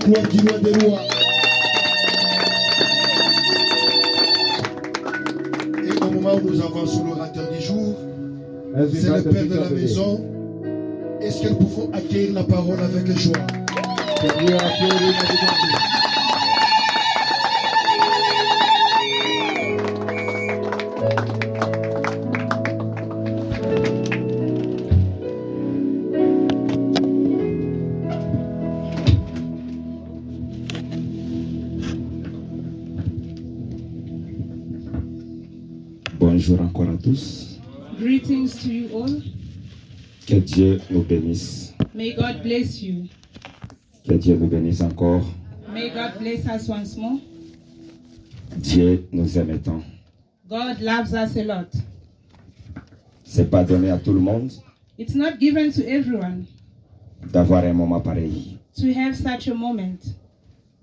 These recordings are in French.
Gloire du roi des rois. Et au moment où nous avançons l'orateur du jour, c'est le père de la maison. Est-ce que nous pouvons accueillir la parole avec joie? Bonjour encore à tous. Greetings to you all. Que Dieu nous bénisse. May God bless you. Que Dieu nous bénisse encore. May God bless us once more. Dieu nous aime tant. God loves us a lot. C'est pas donné à tout le monde It's not given to everyone d'avoir un moment pareil. to have such a moment.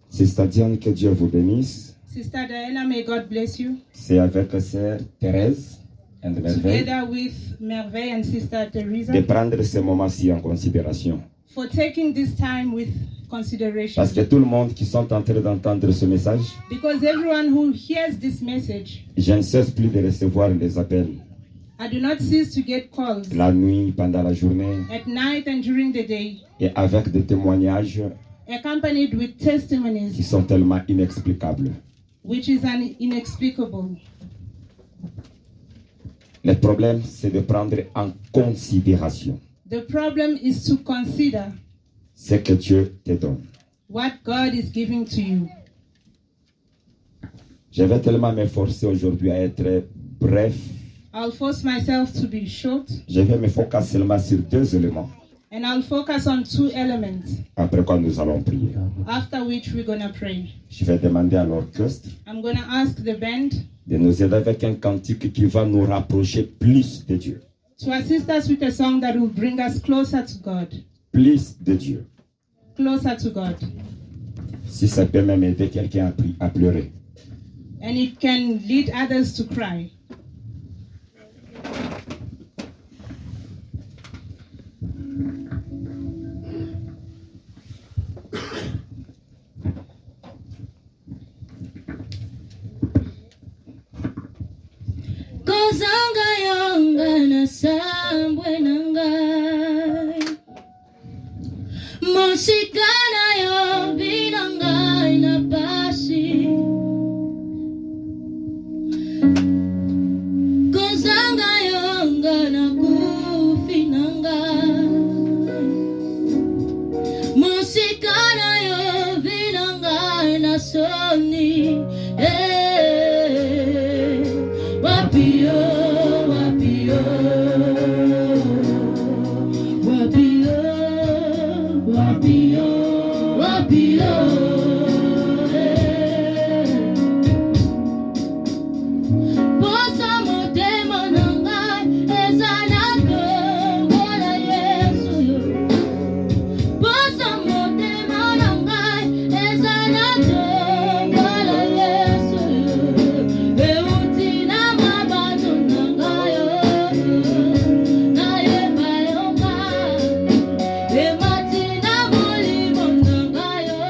Sister Diane, que Dieu vous bénisse. Sister Diana, may God bless you. C'est avec Sœur Thérèse et Merveille Together with Merveille and Sister Teresa, de prendre ce moment-ci en considération. for taking this time with consideration. Parce que tout le monde qui sont en train d'entendre ce message, Because everyone who hears this message, je ne cesse plus de recevoir des appels I do not cease to get calls la nuit, pendant la journée, at night and during the day, et avec des témoignages accompanied with qui testimonies, sont tellement inexplicables. which is inexplicable. Le problème, c'est de prendre en considération The problem is to consider ce que Dieu te donne. what God is giving to you. Je vais tellement m'efforcer aujourd'hui à être bref. I'll force myself to be short, Je vais me focuser seulement sur deux éléments. and I'll focus on two elements, Après quoi, nous allons prier. after which we're going to pray. Je vais demander à l'orchestre I'm going to ask the band de nous aider avec un cantique qui va nous rapprocher plus de Dieu. to assist us with a song that will bring us closer to God. Plus de Dieu. Closer to God. Si ça peut même aider quelqu'un à pleurer. And it can lead others to cry. Kozanga yonga na sambwe nangai Mosikana yo binangai na pasi Kozanga yonga na kufi nangai Mosikana yo binangai na soni Wapio, wapio, wapio, wapio, wapio. Posa motema nangai ezanako wala Yesu. Posa motema nangai ezanako wala Yesu. Eutina mabato nangayo naye bayonga ematina molimo nangayo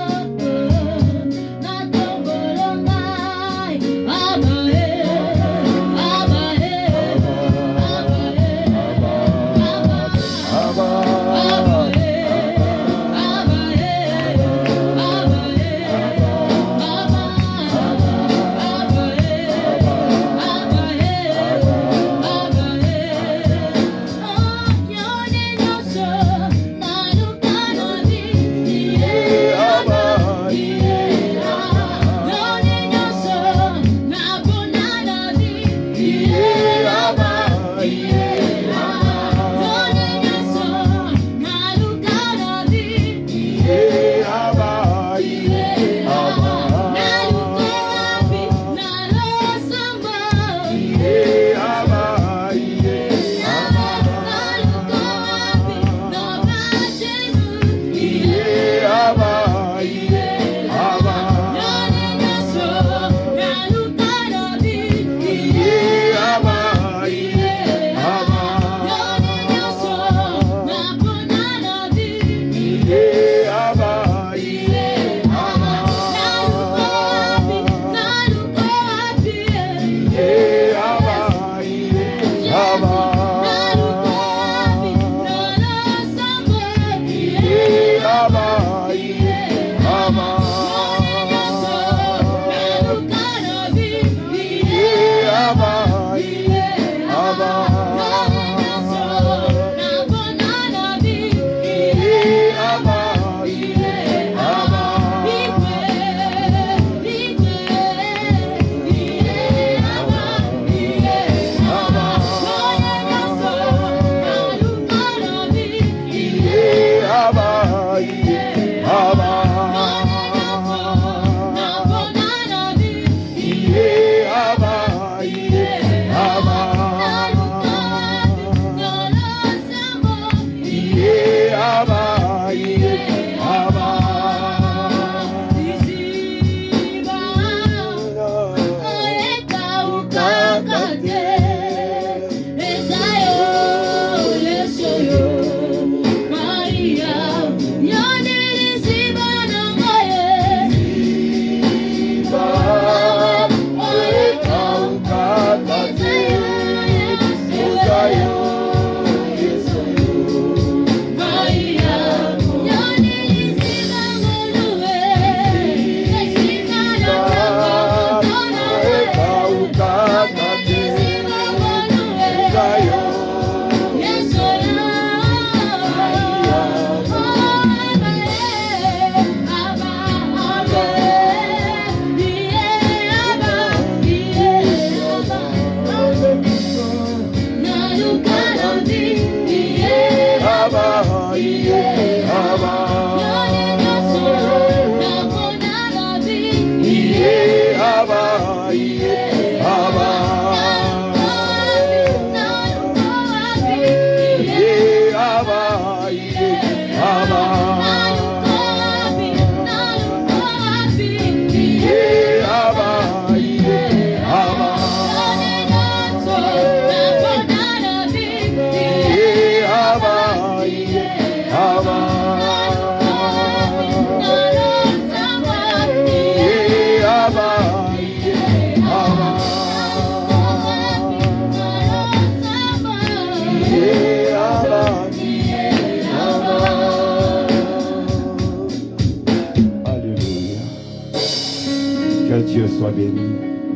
Seigneur Dieu soit béni.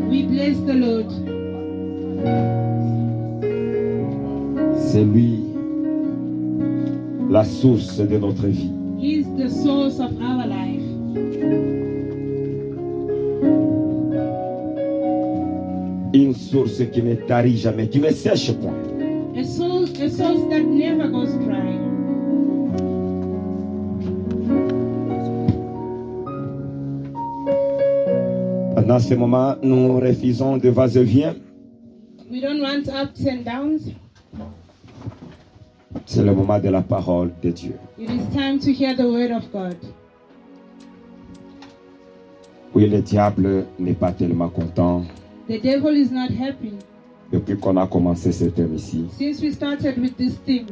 We bless the Lord. C'est lui la source de notre vie. He is the source of our life. Une source qui ne tarit jamais, qui ne sèche point. A source that never goes dry. Dans ce moment, nous refusons de va-et-vient. We don't want ups and downs. C'est le moment de la parole de Dieu. It is time to hear the word of God. Oui, le diable n'est pas tellement content The devil is not happy. depuis qu'on a commencé ce thème ici. Since we started with this theme,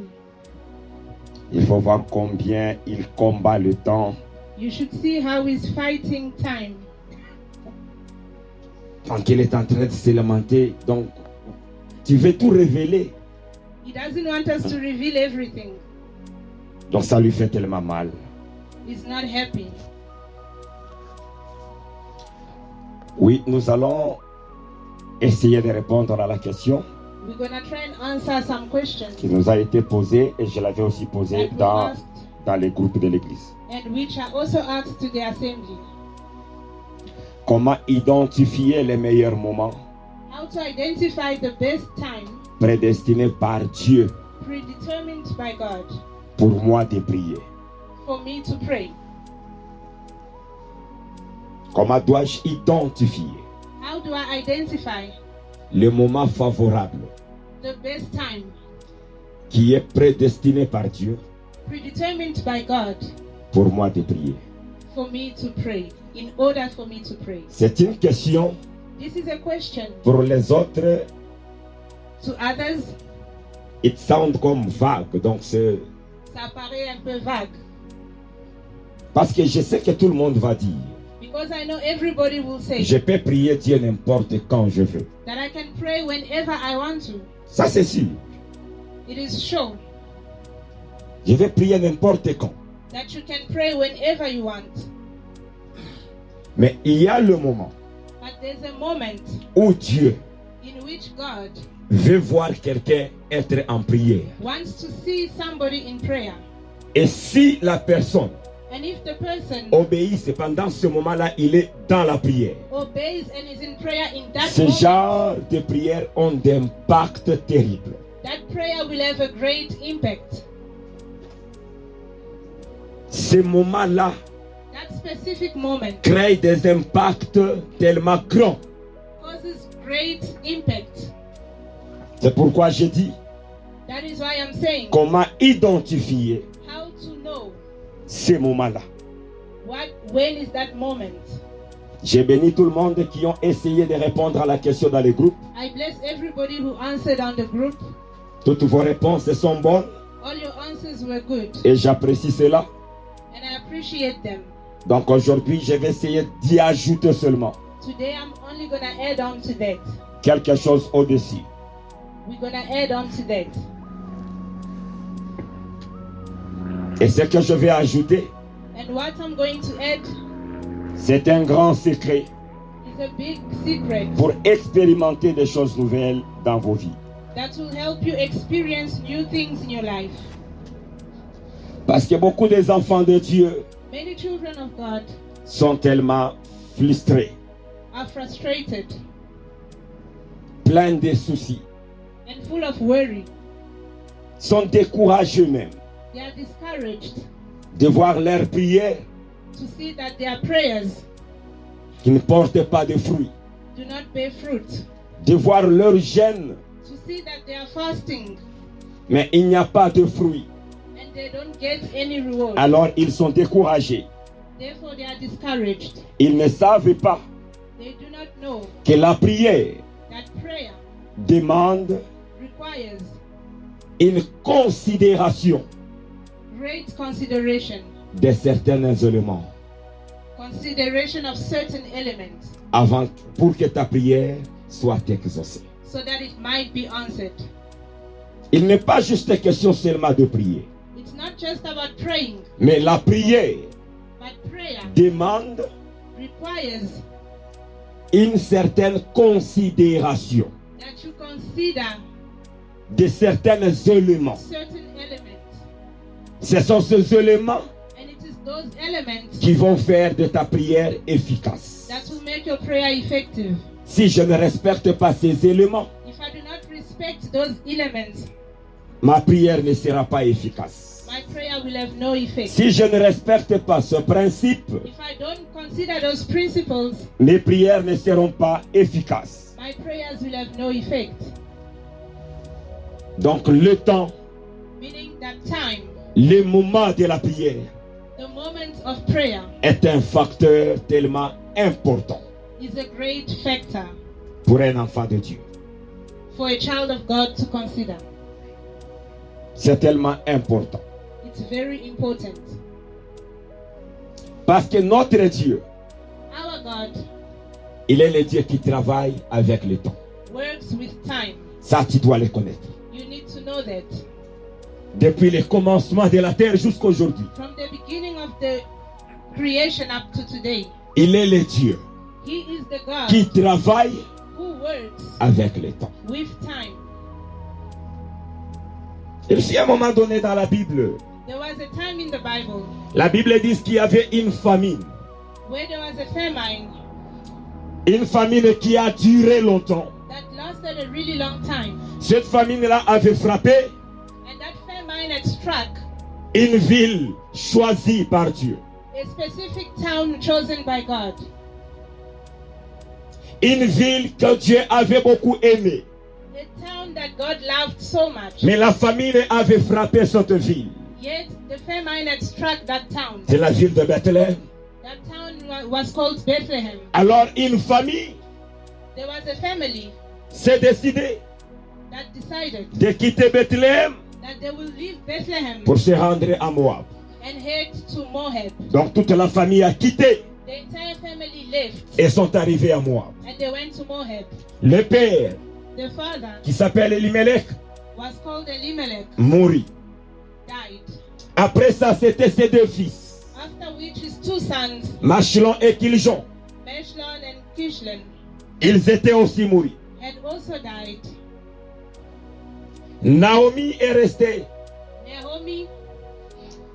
Il faut voir combien il combat le temps. you should see how he's fighting time. Tant qu'il est en train de se lamenter, donc tu veux tout révéler. He doesn't want us to reveal everything. Donc ça lui fait tellement mal. He's not happy. Oui, nous allons essayer de répondre à la question We're going to try and answer some questions qui nous a été posée et je l'avais aussi posée that we dans asked les groupes de l'église. and which are also asked to the assembly. Comment identifier les meilleurs moments How to identify the best time prédestinés par Dieu predetermined by God pour moi de prier? for me to pray. Comment dois-je identifier How do I identify le moment favorable the best time qui est prédestiné par Dieu predetermined by God pour moi de prier? for me to pray, in order for me to pray? C'est une question This is a question. pour les autres. To others, It sound comme vague, donc c'est ça paraît un peu vague. parce que je sais que tout le monde va dire Because I know everybody will say je peux prier Dieu n'importe quand je veux. that I can pray whenever I want to. Ça c'est sûr. It is sure Je vais prier n'importe quand. that you can pray whenever you want. Mais il y a le moment But there's a moment où Dieu in which God veut voir quelqu'un être en prière. wants to see somebody in prayer. Et si la personne And if the person obéit, pendant ce moment-là, il est dans la prière. obeys and is in prayer in that Ce moment, genre de prière ont d'impact terrible. that prayer will have a great impact. Ces moments-là That specific moment créent des impacts tellement grands. causes great impact. C'est pourquoi je dis That is why I'm saying comment identifier how to know ces moments-là. when is that moment. J'ai béni tout le monde qui ont essayé de répondre à la question dans les groupes. I bless everybody who answered on the group. Toutes vos réponses sont bonnes All your answers were good et j'apprécie cela. and I appreciate them. Donc aujourd'hui, je vais essayer d'y ajouter seulement Today I'm only going to add on to that. quelque chose au-dessus. We're going to add on to that. Et ce que je vais ajouter, And what I'm going to add c'est un grand secret is a big secret pour expérimenter des choses nouvelles dans vos vies. that will help you experience new things in your life. Parce que beaucoup des enfants de Dieu Many children of God sont tellement frustrés, are frustrated pleins de soucis, and full of worry. sont découragés même They are discouraged de voir leurs prières to see that their prayers qui ne portent pas de fruits, do not bear fruit, de voir leur jeûne, to see that they are fasting mais il n'y a pas de fruits. and they don't get any reward. Alors ils sont découragés. Therefore, they are discouraged. Ils ne savent pas They do not know que la prière that prayer demande requires une considération great consideration, de certains éléments consideration of certain elements, avant pour que ta prière soit exaucée. so that it might be answered. Il n'est pas juste question seulement de prier, It's not just about praying, mais la prière but prayer demande requires une certaine considération that you consider de certains éléments. certain elements. Ce sont ces éléments And it is those elements qui vont faire de ta prière efficace. that will make your prayer effective. Si je ne respecte pas ces éléments, If I do not respect those elements, ma prière ne sera pas efficace. my prayer will have no effect. Si je ne respecte pas ce principe, If I don't consider those principles, mes prières ne seront pas efficaces. my prayers will have no effect. Donc le temps, Meaning that time, le moment de la prière the moment of prayer, est un facteur tellement important is a great factor pour un enfant de Dieu. for a child of God to consider. C'est tellement important. It's very important. Parce que notre Dieu, Our God il est le Dieu qui travaille avec le temps. works with time. Ça, tu dois le connaître. You need to know that. Depuis le commencement de la terre jusqu'à aujourd'hui, From the beginning of the creation up to today, il est le Dieu He is the God qui travaille who works avec le temps. with time. Et si à un moment donné dans la Bible, There was a time in the Bible la Bible dit qu'il y avait une famine where there was a famine qui a duré longtemps. that lasted a really long time. Cette famine-là avait frappé And that famine had struck une ville choisie par Dieu. a specific town chosen by God. Une ville que Dieu avait beaucoup aimée. A town that God loved so much. Mais la famine avait frappé cette ville. Yet the famine had struck that town. C'est la ville de Bethléem. That town was called Bethlehem. Alors une famille There was a family s'est décidée that decided de quitter Bethléem that they will leave Bethlehem pour se rendre à Moab. and head to Moab. Donc toute la famille a quitté The entire family left et sont arrivés à Moab. and they went to Moab. Le père, The father qui s'appelle Elimelech, was called Elimelech, mourut. died. Après ça, c'était ses deux fils, After which his two sons, Machlon et Kiljon. Meshlon and Kishlon, Ils étaient aussi morts. had also died. Naomi est restée Naomi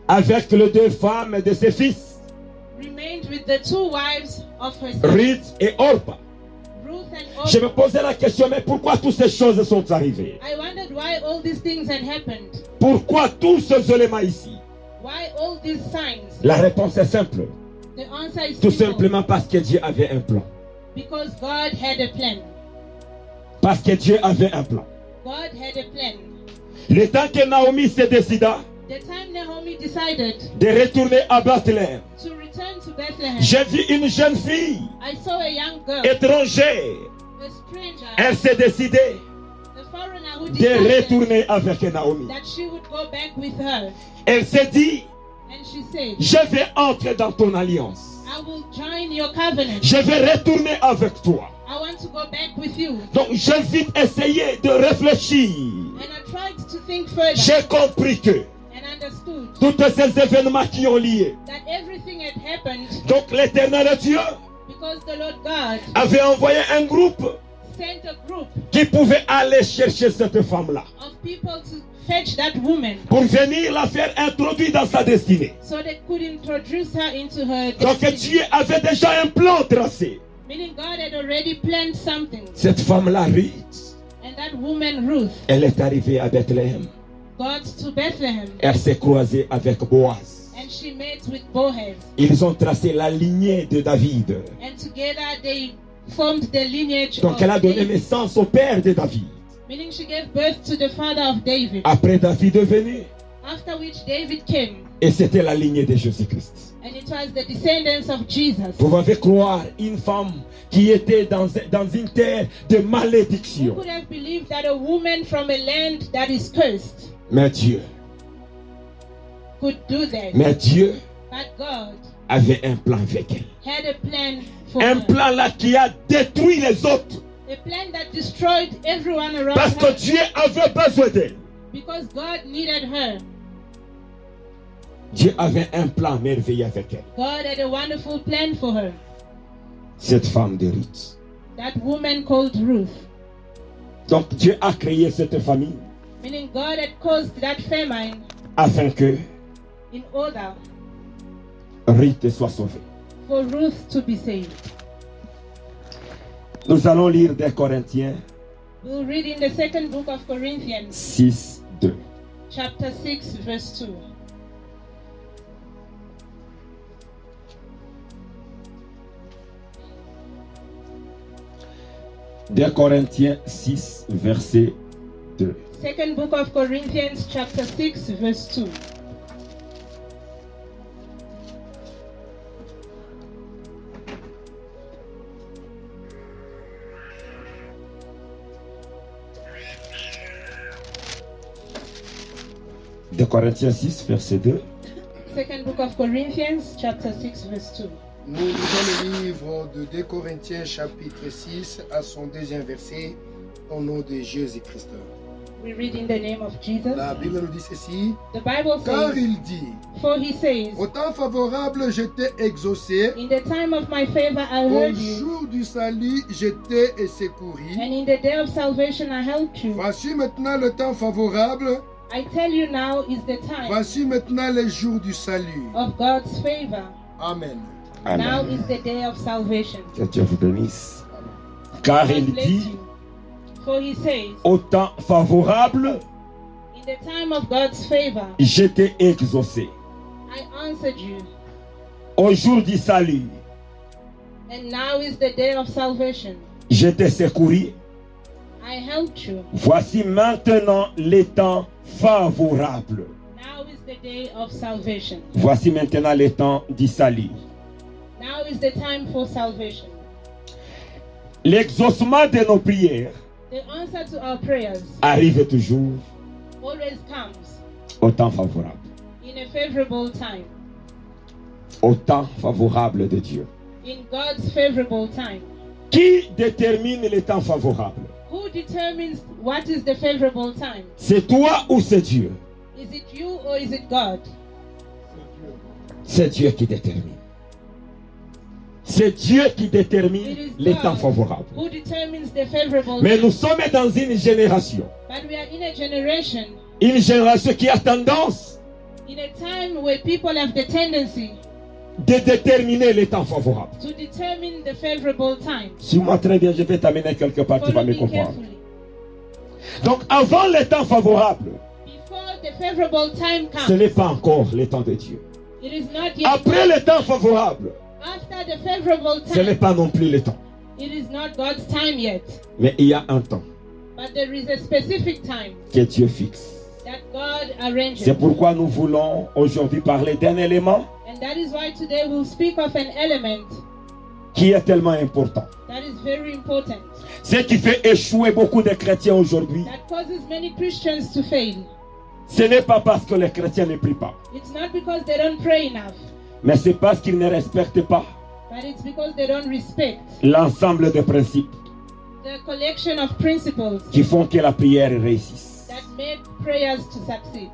avec les deux femmes de ses fils, remained with the two wives of her sons, Ruth et Orpa. Ruth and Je me Orpah. posais la question, mais pourquoi toutes ces choses sont arrivées? I wondered why all these things had happened. Pourquoi tous ces éléments ici? Why all these signs? La réponse est simple. The answer is Tout simple. simplement parce que Dieu avait un plan. Because God had a plan. Parce que Dieu avait un plan. God had a plan. Le temps que Naomi se décida The time Naomi decided de retourner à Bethléem, to return to Bethlehem, j'ai vu une jeune fille I saw a young girl, étrangère. a stranger, Elle s'est décidée the foreigner who de decided retourner avec Naomi. that she would go back with her. Elle s'est dit, And she said, je vais entrer dans ton alliance. I will join your covenant. Je vais retourner avec toi. I want to go back with you. Donc j'ai vite essayé de réfléchir. And I tried to think further J'ai compris que and understood tous ces événements qui ont lié. that everything had happened Donc l'éternel Dieu because the Lord God avait envoyé un groupe sent a group qui pouvait aller chercher cette femme-là of people to fetch that woman pour venir la faire introduire dans sa destinée. so they could introduce her into her Donc destiny. Dieu avait déjà un plan tracé. Meaning God had already planned something. Cette femme-là, Ruth, And that woman, Ruth, elle est arrivée à Bethléem. got to Bethlehem Elle s'est croisée avec Boaz. and she met with Boaz. Ils ont tracé la lignée de David. And together they formed the lineage Donc of elle a donné David. naissance au père de David. Meaning she gave birth to the father of David. Après David est venu. After which David came. Et c'était la lignée de Jésus-Christ. And it was the descendants of Jesus. Vous pouvez croire une femme qui était dans une terre de Who malédiction. could have believed that a woman from a land that is cursed Mais Dieu could do that? Mais Dieu But God avait un plan avec elle. had a plan for Un her. plan là qui a détruit les autres. A plan that destroyed everyone around Parce que her. Dieu avait besoin d'elle. Because God needed her. Dieu avait un plan merveilleux avec elle. God had a wonderful plan for her. Cette femme de Ruth. that woman called Ruth. Donc Dieu a créé cette famille Meaning God had caused that famine afin que in order Ruth soit sauvée. for Ruth to be saved. Nous allons lire des Corinthiens We'll read in the second book of Corinthians, 6, 2. chapter 6, verse 2. Des Corinthiens 6, verset 2. Second book of Corinthians, chapter 6, verse 2. De Corinthiens 6, verset 2. Second book of Corinthians, chapter 6, verse 2. Nous lisons le livre de 2 Corinthiens chapitre 6 à son deuxième verset au nom de Jésus-Christ. We read in the name of Jesus. La Bible nous dit ceci. The Bible Car says, il dit, for he says, au temps favorable je t'ai exaucé, in the time of my favor I au heard you, jour du salut je t'ai secouru. and in the day of salvation I helped you. Voici maintenant le temps favorable, I tell you now is the time voici maintenant les jours du salut. of God's favor. Amen. Now Amen. is the day of salvation. Que Dieu vous bénisse. Car God il bless dit, you. For he says, au temps favorable, in the time of God's favor, je t'ai exaucé. I answered you, Au jour du salut, and now is the day of salvation. je t'ai secouru. I helped you. Voici maintenant les temps favorables. Now is the day of salvation. Voici maintenant les temps du salut. Now is the time for salvation. L'exaucement de nos prières The answer to our prayers arrive toujours always comes au temps favorable. in a favorable time, Au temps favorable de Dieu. in God's favorable time. Qui détermine les temps favorables? Who determines what is the favorable time? C'est toi ou c'est Dieu? Is it you or is it God? C'est Dieu qui détermine. C'est Dieu qui It détermine is les temps God favorables. who determines the favorable Mais time. nous sommes dans une génération. But we are in a generation, Une génération qui a tendance in a time where people have the tendency de déterminer les temps favorables. to determine the favorable time. Suis-moi très bien, je vais t'amener quelque part, tu vas Follow me me comprendre. carefully. Donc avant les temps favorables, Before the favorable time ce comes, n'est pas encore les temps de Dieu. it is not yet. Après les temps favorables, After the favorable ce n'est time, pas non plus le temps. it is not God's time yet. Mais il y a un temps But there is a specific time que Dieu fixe. that God arranges. C'est pourquoi nous voulons aujourd'hui parler d'un élément And that is why today we'll speak of an element qui est tellement important. that is very important, Ce qui fait échouer beaucoup de chrétiens aujourd'hui, that causes many Christians to fail. ce n'est pas parce que les chrétiens ne prient pas, It's not because they don't pray enough, mais c'est parce qu'ils ne respectent pas but it's because they don't respect l'ensemble des principes the collection of principles qui font que la prière réussisse. that make prayers to succeed.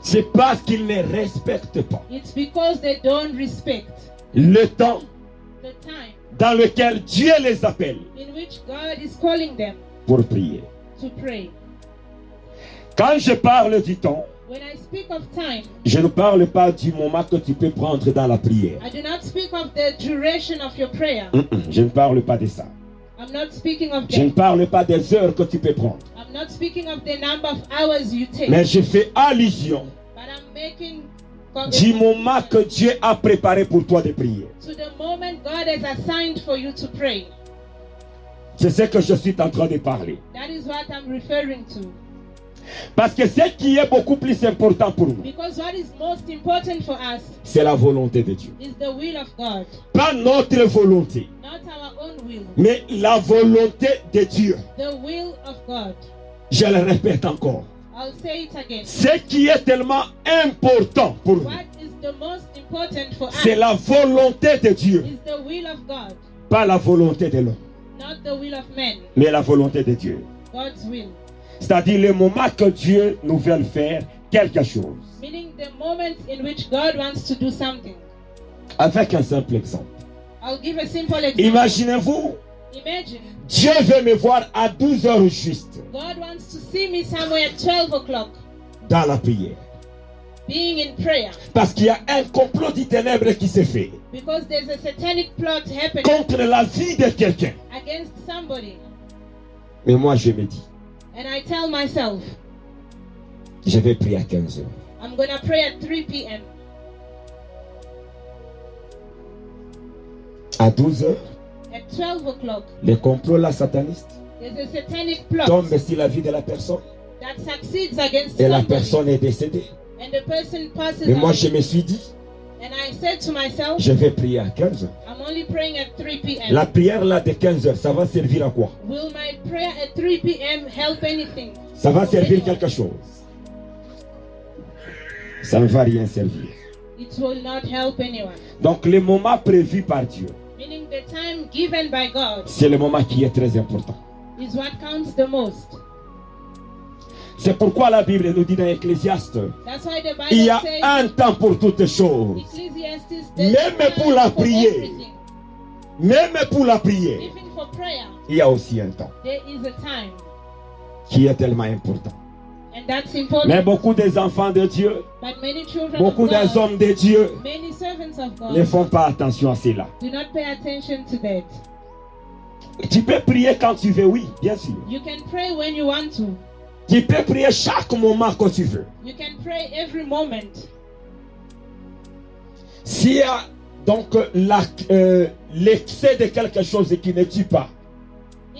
C'est parce qu'ils ne respectent pas It's because they don't respect le temps the time dans lequel Dieu les appelle in which God is calling them pour prier. to pray. Quand je parle du temps, When I speak of time, je ne parle pas du moment que tu peux prendre dans la prière. I do not speak of the duration of your prayer. Je ne parle pas de ça. I'm not speaking of Je ne the, parle pas des heures que tu peux prendre. I'm not speaking of the number of hours you take. Mais je fais allusion But I'm making du moment que Dieu a préparé pour toi de prier. to the moment God has assigned for you to pray. C'est ce que je suis en train de parler. That is what I'm referring to. Parce que ce qui est beaucoup plus important pour nous, Because what is most important for us c'est la volonté de Dieu. is the will of God, Pas notre volonté, not our own will, mais la volonté de Dieu. the will of God. Je le répète encore. I'll say it again. Ce qui est tellement important pour nous, What is the most important for us c'est la volonté de Dieu. is the will of God, Pas la volonté de l'homme, not the will of men, mais la volonté de Dieu. God's will. C'est-à-dire le moment que Dieu nous veut faire quelque chose. Meaning the moment in which God wants to do something. Avec un simple exemple. I'll give a simple example. Imaginez-vous, Imagine, Dieu veut me voir à 12 heures juste God wants to see me somewhere at 12 o'clock, dans la prière. being in prayer. Parce qu'il y a un complot des ténèbres qui s'est fait Because there's a satanic plot happening contre la vie de quelqu'un. against somebody. Mais moi, je me dis, And I tell myself, je vais prier à 15 heures. I'm going to pray at 3 p.m. À 12 heures, At 12 o'clock, le complot là sataniste there's a satanic plot tombe sur la vie de la personne that succeeds against et la somebody. personne est décédée. And the person passes Mais moi, away. je me suis dit, And I said to myself, je vais prier à 15 heures. I'm only praying at 3 p.m. La prière là de 15 heures, ça va servir à quoi? Will my prayer at 3 p.m. help anything? Ça va servir quelque chose. Ça ne va rien servir. It will not help anyone. Donc le moment prévu par Dieu, Meaning the time given by God c'est le moment qui est très important. is what counts the most. C'est pourquoi la Bible nous dit dans Ecclésiaste, That's why the il y Bible a says, un temps pour toutes choses. Ecclesiastes, Même there's a pour la time for prière. everything. Même pour la prière, Even for prayer, il y a aussi un temps there is a time. qui est tellement important. And that's important. Mais beaucoup des enfants de Dieu, But many children beaucoup of des God, hommes de Dieu many servants of ne God font pas attention à cela. do not pay attention to that. Tu peux prier quand tu veux, oui, bien sûr. You can pray when you want to. Tu peux prier chaque moment que tu veux. You can pray every moment. S'il y a donc l'excès de quelque chose qui ne tue pas,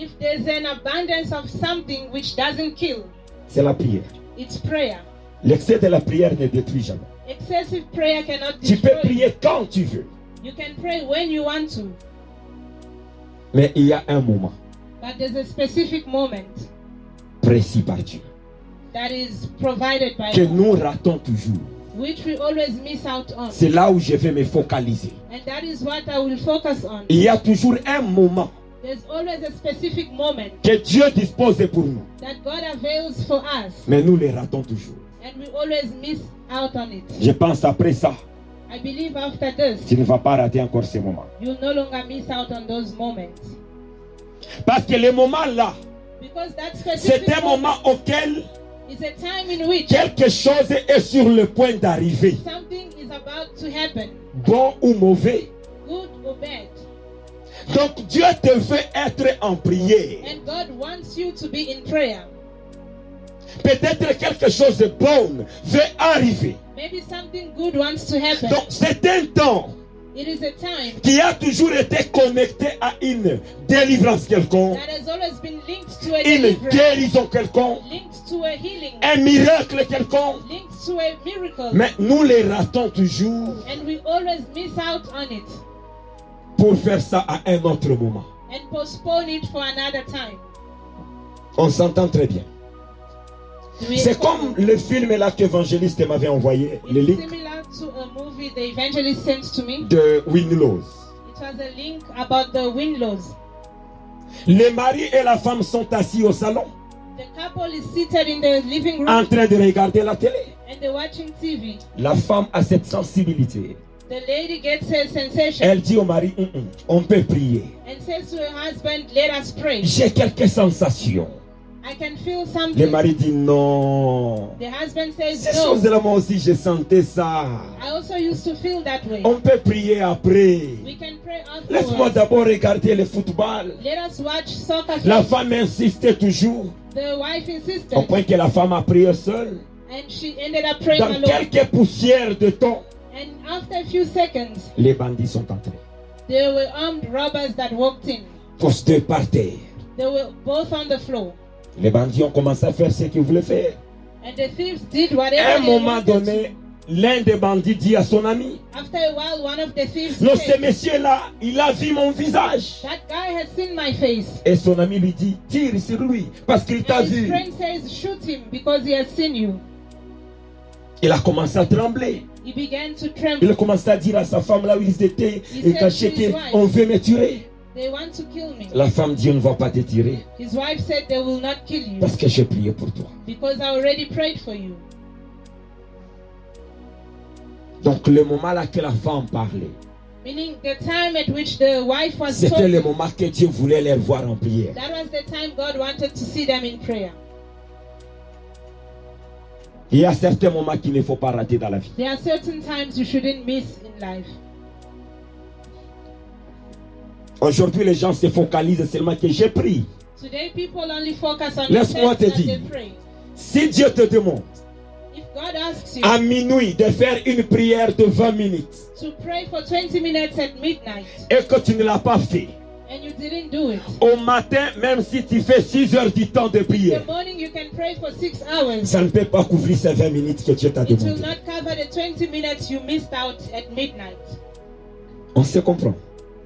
If there's an abundance of something which doesn't kill, c'est la prière. it's prayer. L'excès de la prière ne détruit jamais. Excessive prayer cannot Tu peux destroy you. prier quand tu veux, You can pray when you want to. mais il y a un moment But there's a specific moment précis par Dieu that is provided by que God, nous ratons toujours. which we always miss out on. C'est là où je vais me focaliser. And that is what I will focus on. Il y a toujours un moment There's always a specific moment que Dieu dispose pour nous, that God avails for us, mais nous les ratons toujours. and we always miss out on it. Je pense après ça, I believe after this, tu ne vas pas rater encore ce moment. you'll no longer miss out on those moments. Parce que le moment là, Because that c'est specific un moment auquel is a time in which quelque chose est sur le point d'arriver, something is about to happen, bon ou mauvais. good or bad. Donc Dieu te veut être en prière. And God wants you to be in prayer. Peut-être quelque chose de bon veut arriver. Maybe something good wants to happen. Donc c'est un temps It is a time qui a toujours été connecté à une délivrance quelconque, that has always been linked to a une deliverance, guérison quelconque, linked to a healing, un miracle quelconque. linked to a miracle. Mais nous les ratons toujours And we always miss out on it pour faire ça à un autre moment. and postpone it for another time. On s'entend très bien. We- C'est comme le film là qu'évangéliste m'avait envoyé, le It's link similar to a movie the evangelist sent to me. de Winlows. It was a link about the Winlows. Le mari et la femme sont assis au salon The couple is seated in the living room en train de regarder la télé. and they're watching TV. La femme a cette sensibilité. The lady gets her sensation Elle dit au mari, on peut prier. and says to her husband, "Let us pray. J'ai quelques sensations. I can feel Le something." mari dit non. The husband says, Ces "No, choses-là, moi aussi, je sentais ça. I also used to feel that way. On peut prier après. We can pray Laisse-moi afterwards. d'abord regarder le football. Let us watch soccer." La first." femme insistait toujours, The wife insisted, au point que la femme a prié seule. and she ended up praying Dans alone. quelques poussières de temps, And after a few seconds, les bandits sont entrés. there were armed robbers that walked in. Tous deux par terre. They were both on the floor. Les bandits ont commencé à faire ce qu'ils voulaient faire. And the thieves did À whatever un they moment wanted donné, l'un des bandits dit à son ami, to. After a while, one of the thieves non, ce said, monsieur-là, il a vu mon visage. "That guy has seen my face." Et son ami lui dit, tire sur lui, parce qu'il t'a And his vu. friend says, "Shoot him because he has seen you." Il a commencé à trembler. He began to Il tremble. a commencé à dire à sa femme là où ils étaient, et caché, to his wife, qu'on veut me tuer. "They want to kill me." La femme dit, on ne va pas te tirer, His wife said, "They will not kill you parce que j'ai prié pour toi. because I already prayed for you." Donc le moment là que la femme parlait, Meaning the time at which the wife was C'était told, le moment que Dieu voulait les voir en prière. that was the time God wanted to see them in prayer. Il y a certains moments qu'il ne faut pas rater dans la vie. There are certain times you shouldn't miss in life. Aujourd'hui, les gens se focalisent seulement que j'ai prié. Today people only focus on Laisse-moi the te text that dire. they pray. Si Dieu te demande If God asks you à minuit de faire une prière de 20 minutes to pray for 20 minutes at midnight et que tu ne l'as pas fait, and you didn't do it, au matin, même si tu fais 6 heures du temps de in prière, the morning you can pray for 6 hours. ça ne peut pas couvrir ces 20 minutes que Dieu t'a It will demandé. not cover the 20 minutes you missed out at midnight. On se comprend.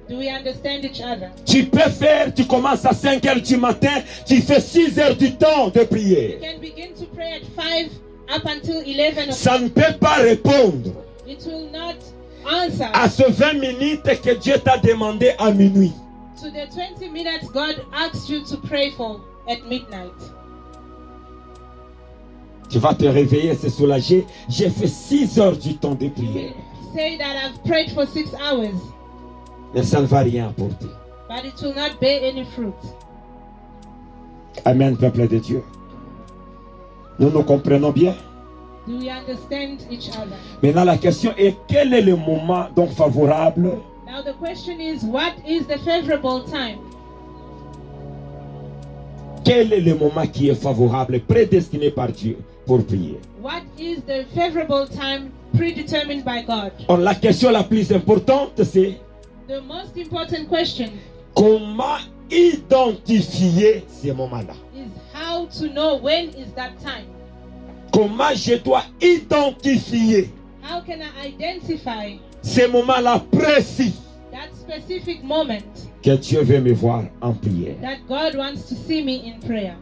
Do we understand each other? Tu peux faire, tu commences à 5 heures du matin, tu fais 6 heures du temps de You prière. can begin to pray at 5 up until 11 o'clock. Ça ne peut pas répondre It will not answer à ce 20 minutes que Dieu t'a demandé à minuit. to the 20 minutes God asked you to pray for at midnight. Tu vas te réveiller, se soulager. J'ai fait 6 heures du temps de You prière. will say that I've prayed for 6 hours, Mais ça ne va rien apporter. but it will not bear any fruit. Amen, peuple de Dieu. Nous nous comprenons bien. Do we understand each other? Maintenant, la question est quel est le moment donc favorable? Now the question is, what is the favorable time? Quel est le moment qui est favorable, prédestiné par Dieu pour prier? What is the favorable time predetermined by God? Or, la question la plus importante, c'est The most important question comment identifier ces moments-là? is how to know when is that time. Comment je dois identifier How can I identify ces moments-là précis that specific moment que Dieu veut me voir en prière? that God wants to see me in prayer?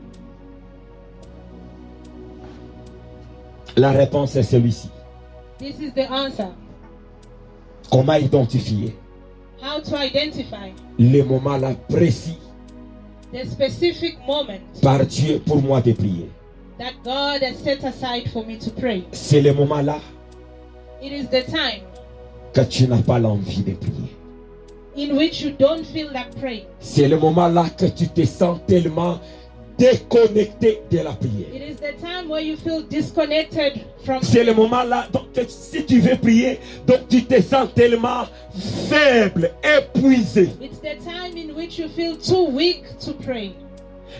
La réponse est celui-ci. This is the answer. Comment identifier How to identify les moments-là précis the specific moment par Dieu pour moi de prier? that God has set aside for me to pray. C'est le moment-là It is the time que tu n'as pas l'envie de prier. in which you don't feel like praying. C'est le moment-là que tu te sens tellement déconnecté de la prière. It is the time where you feel disconnected from C'est le moment-là, donc que si tu veux prier, donc tu te sens tellement faible, épuisé. It's the time in which you feel too weak to pray.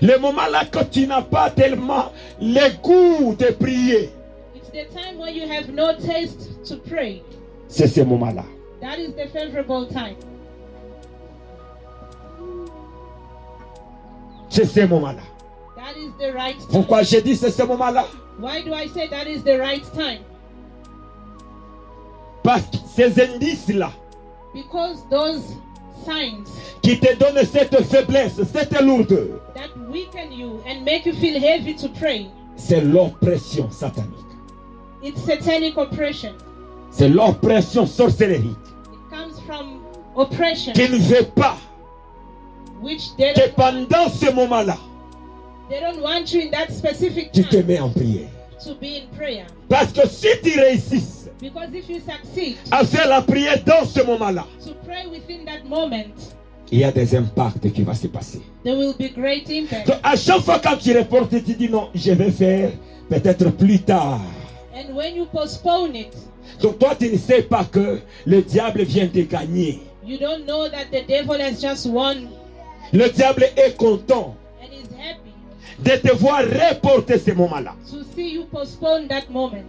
Le moment-là que tu n'as pas tellement le goût de prier. It's the time where you have no taste to pray. C'est ce moment-là. That is the favorable time. C'est ce moment-là. That is the right time. Pourquoi j'ai dit c'est ce moment-là? Why do I say that is the right time? Parce que ces indices-là Because those signs qui te donnent cette faiblesse, cette lourdeur, that weaken you and make you feel heavy to pray, c'est l'oppression satanique. it's satanic oppression. C'est l'oppression sorcellerie It comes from oppression, qui ne veut pas which they que don't, pendant ce moment-là, they don't want you in that specific tu te time mets en prière. to be in prayer. Parce que si tu réussis Because if you succeed à faire la prière dans ce moment-là, to pray within that moment, il y a des impacts qui vont se passer. there will be great impact. Donc, à chaque fois quand tu reportes, tu dis non, je vais faire peut-être plus tard. And when you postpone it, Donc toi, tu ne sais pas que le diable vient de gagner. you don't know that the devil has just won Le diable est content and is happy de te voir reporter ce moment-là. to see you postpone that moment.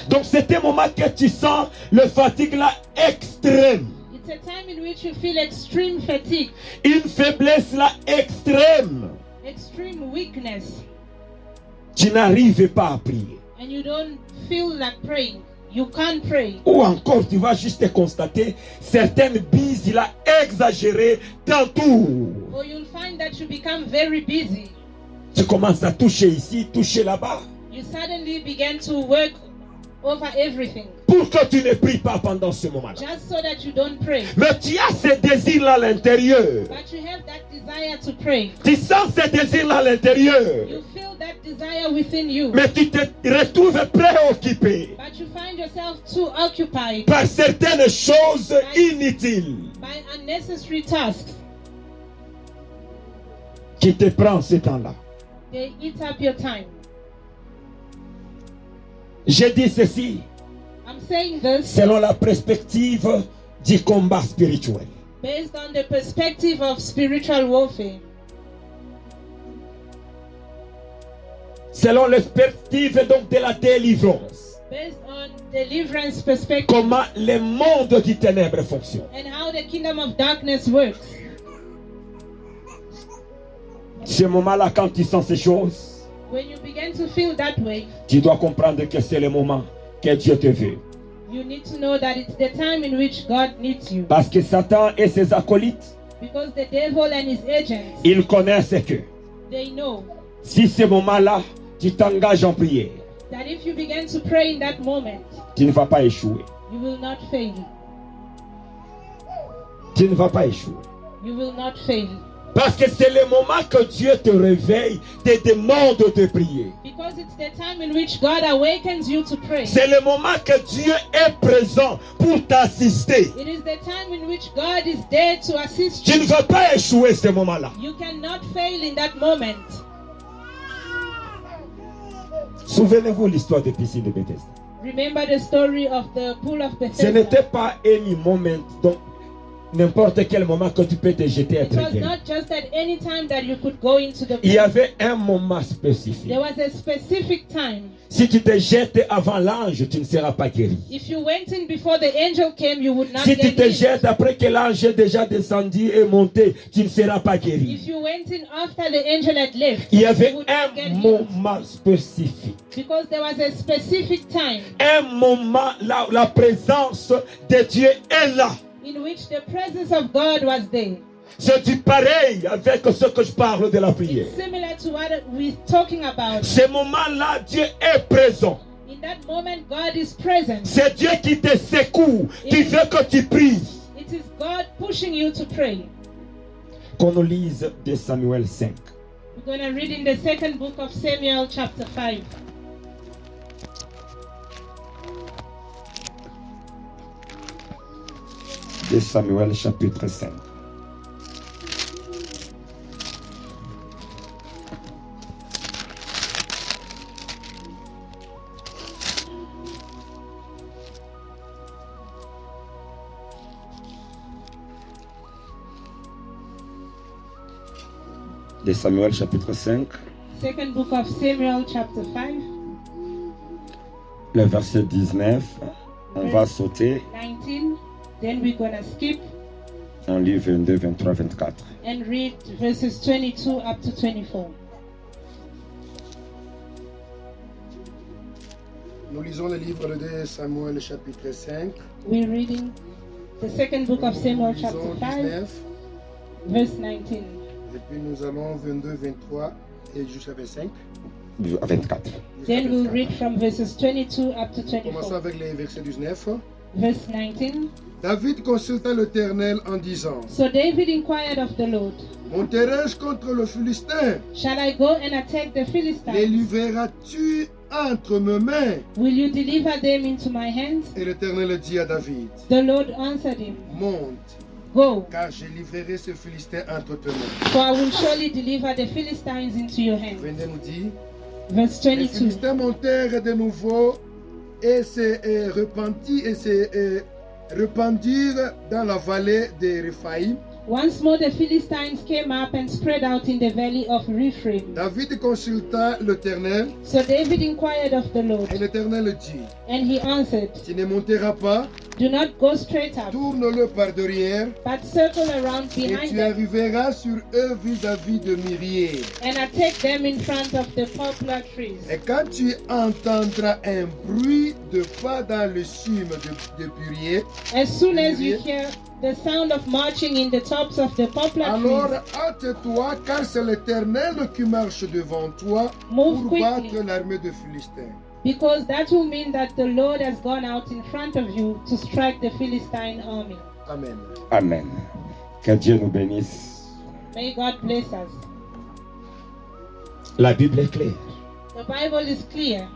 Donc c'est un moment que tu sens le fatigue là extrême. It's a time in which you feel extreme fatigue, Une faiblesse là extrême. extreme weakness, Tu n'arrives pas à prier. and you don't feel like praying. You can't pray. Ou encore tu vas juste constater certaines bises là exagérées dans tout. Or you'll find that you become very busy. Tu commences à toucher ici, toucher là-bas. You suddenly begin to work over everything Pour que tu ne pries pas pendant ce moment-là. just so that you don't pray. Mais tu as ce désir-là à l'intérieur. But you have that desire to pray. Tu sens ce désir-là à l'intérieur. You feel that desire within you. Mais tu te retrouves préoccupé But you find yourself too occupied par certaines choses inutiles by unnecessary tasks. qui te prennent ce temps-là. They eat up your time. Je dis ceci I'm saying this selon la perspective du combat spirituel. based on the perspective of spiritual warfare. Selon la perspective donc de la délivrance. Based on deliverance perspective Comment le monde du ténèbre fonctionne. and how the kingdom of darkness works. Ce moment-là, quand tu sens ces choses, When you begin to feel that way, tu dois comprendre que c'est le moment que Dieu te veut. you need to know that it's the time in which God needs you. Parce que Satan et ses acolytes, Because the devil and his agents, ils connaissent que they know si ce moment-là, tu t'engages en prière, that if you begin to pray in that moment, tu ne vas pas échouer. you will not fail. Tu ne vas pas échouer. You will not fail. Parce que c'est le moment que Dieu te réveille, te demande de prier. Because it's the time in which God awakens you to pray. C'est le moment que Dieu est présent pour t'assister. It is the time in which God is there to assist Tu ne you. vas pas échouer ce moment-là. You cannot fail in that moment. Souvenez-vous l'histoire de piscine de Bethesda. Remember the story of the pool of Ce Bethesda. n'était pas un moment, donc n'importe quel moment que tu peux te jeter à It was prier. not just at any time that you could go into the Il y pool. avait un moment spécifique. There was a specific time. Si tu te jettes avant l'ange, tu ne seras pas guéri. If you went in before the angel came, you would not Si tu get te in. jettes après que l'ange est déjà descendu et monté, tu ne seras pas guéri. If you went in after the angel had left, Il y avait you would not get un in. moment spécifique. Because there was a specific time Un moment, la présence de Dieu est là. in which the presence of God was there. C'est du pareil avec ce que je parle de la prière. It's similar to what we're talking about. Ce moment-là, Dieu est présent. In that moment, God is present. C'est Dieu qui te secoue, qui veut que tu pries. It is God pushing you to pray. Qu'on nous lise de Samuel 5. We're going to read in the second book of Samuel, chapter 5. De Samuel chapitre 5. De Samuel chapitre 5, Second book of Samuel, chapter 5, le verset 19. On va sauter, 19. Then we're going to skip on lit 22, 23, 24. and read verses 22 up to 24. Nous lisons le livre de Samuel chapitre 5. We're reading the second book of Samuel, Nous chapter lisons 5, 19. verse 19. Et puis nous allons 22, 23 et jusqu'à 25. 24. Then we'll read from verses 22 up to Commençons 24. avec les versets 19. Verse 19. David consulta l'Éternel en disant: So David inquired of the Lord, monterai-je contre le Philistin? shall I go and attack the Les Philistines? livreras-tu entre mes mains? Will you deliver them into my hands? Et l'Éternel dit à David: The Lord answered him, monte, Go, car je livrerai ce Philistin entre tes mains. for I will surely deliver the Philistines into your hands. 22 nous dit: Verse les 22. Philistins montèrent de nouveau et se répandirent dans la vallée de Réphaïm. Once more the Philistines came up and spread out in the valley of Rephaim. David consulta l'Éternel So David inquired of the Lord, et l'Éternel dit: and he answered, tu ne monteras pas, Do not go straight up, tourne-le par derrière but circle around et behind tu them arriveras sur eux vis-à-vis de Myriée. and attack them in front of the poplar trees. Et quand tu entendras un bruit de pas dans le cimes de Myriée, As soon as you hear the sound of marching in the tops of the poplar alors trees, hâte-toi, car c'est l'Éternel qui marche devant toi Move pour battre quickly. l'armée de Philistins. because that will mean that the Lord has gone out in front of you to strike the Philistine army. Amen. Amen. Que Dieu nous bénisse. May God bless us. La Bible est claire. The Bible is clear.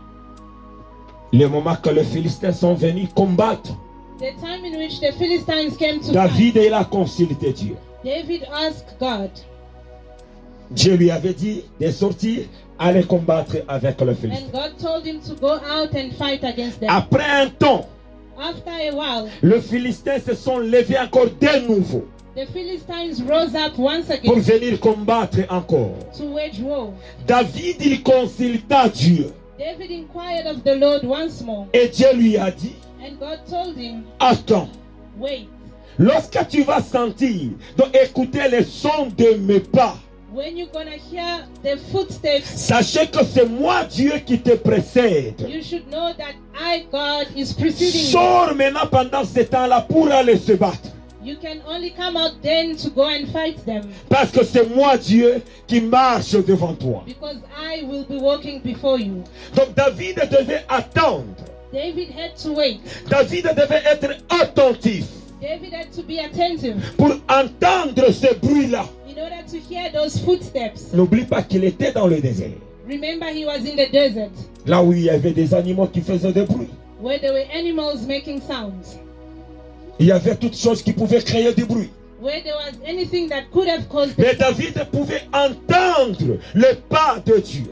Le moment que les Philistins sont venus combattre, The time in which the Philistines came to David fight, il a consulté Dieu. David asked God. Dieu lui avait dit de sortir, aller combattre avec les Philistins. And God told him to go out and fight against them. Après un temps, After a while, les Philistins se sont levés encore de nouveau the Philistines rose up once pour again venir combattre encore. to wage war. David il consulta Dieu David inquired of the Lord once more, et Dieu lui a dit, and God told him, attends, wait. lorsque tu vas sentir, donc écouter les sons de mes pas, When you're gonna hear the footsteps, sachez que c'est moi Dieu qui te précède. you should know that I, God, is preceding you. Sors maintenant pendant ce temps-là pour aller se battre. You can only come out then to go and fight them, Parce que c'est moi Dieu qui marche devant toi. because I will be walking before you. Donc David devait attendre. David had to wait. David devait être attentif David had to be attentive pour entendre ce bruit-là. in order to hear those footsteps. N'oublie pas qu'il était dans le désert. Remember, he was in the desert Là où il y avait des animaux qui faisaient des bruits. where there were animals making sounds, Il y avait toutes choses qui pouvaient créer du bruit. where there was anything that could have caused Mais it. David pouvait entendre le pas de Dieu.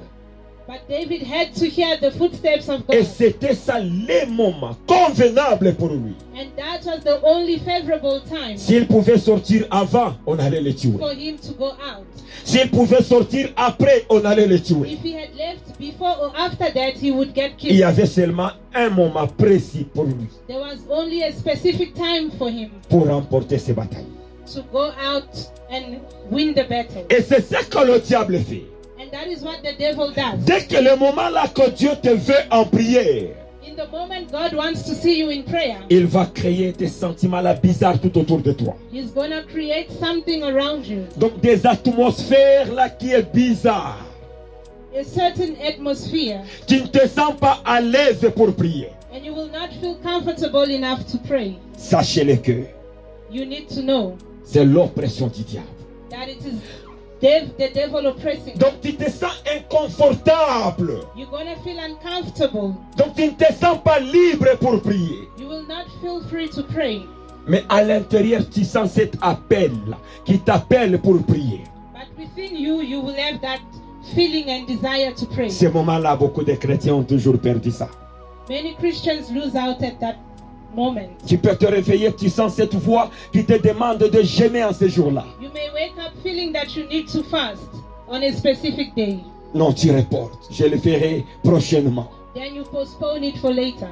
But David had to hear the footsteps of Et God. c'était ça le moment convenable pour lui. And that was the only favorable time S'il pouvait sortir avant, on allait le tuer. for him to go out. S'il pouvait sortir après, on allait le tuer. If he had left before or after that, he would get Il y killed. avait seulement un moment précis pour lui, There was only a specific time for him pour remporter ces batailles. to go out and win the battle. Et c'est ce que le diable fait. And that is what the devil does. Dès que le moment là que Dieu te veut en prière, In the moment God wants to see you in prayer, il va créer des sentiments là bizarres tout autour de toi. he's going to create something around you. Donc des atmosphères là qui est bizarre. A certain atmosphere, Tu ne te sens pas à l'aise pour prier. and you will not feel comfortable enough to pray. Sachez-le que You need to know c'est l'oppression du diable. that it is the devil oppressing. Donc tu te sens inconfortable. You're going to feel uncomfortable. Donc tu ne te sens pas libre pour prier. You will not feel free to pray. Mais à l'intérieur, tu sens cet appel qui t'appelle pour prier. But within you, you will have that feeling and desire to pray. Ce moment-là, beaucoup de chrétiens ont toujours perdu ça. Many Christians lose out at that moment. Tu peux te réveiller, tu sens cette voix qui te demande de jeûner en ce jour-là. You may wake up feeling that you need to fast on a specific day. Non, tu reportes. Je le ferai prochainement. Then you postpone it for later.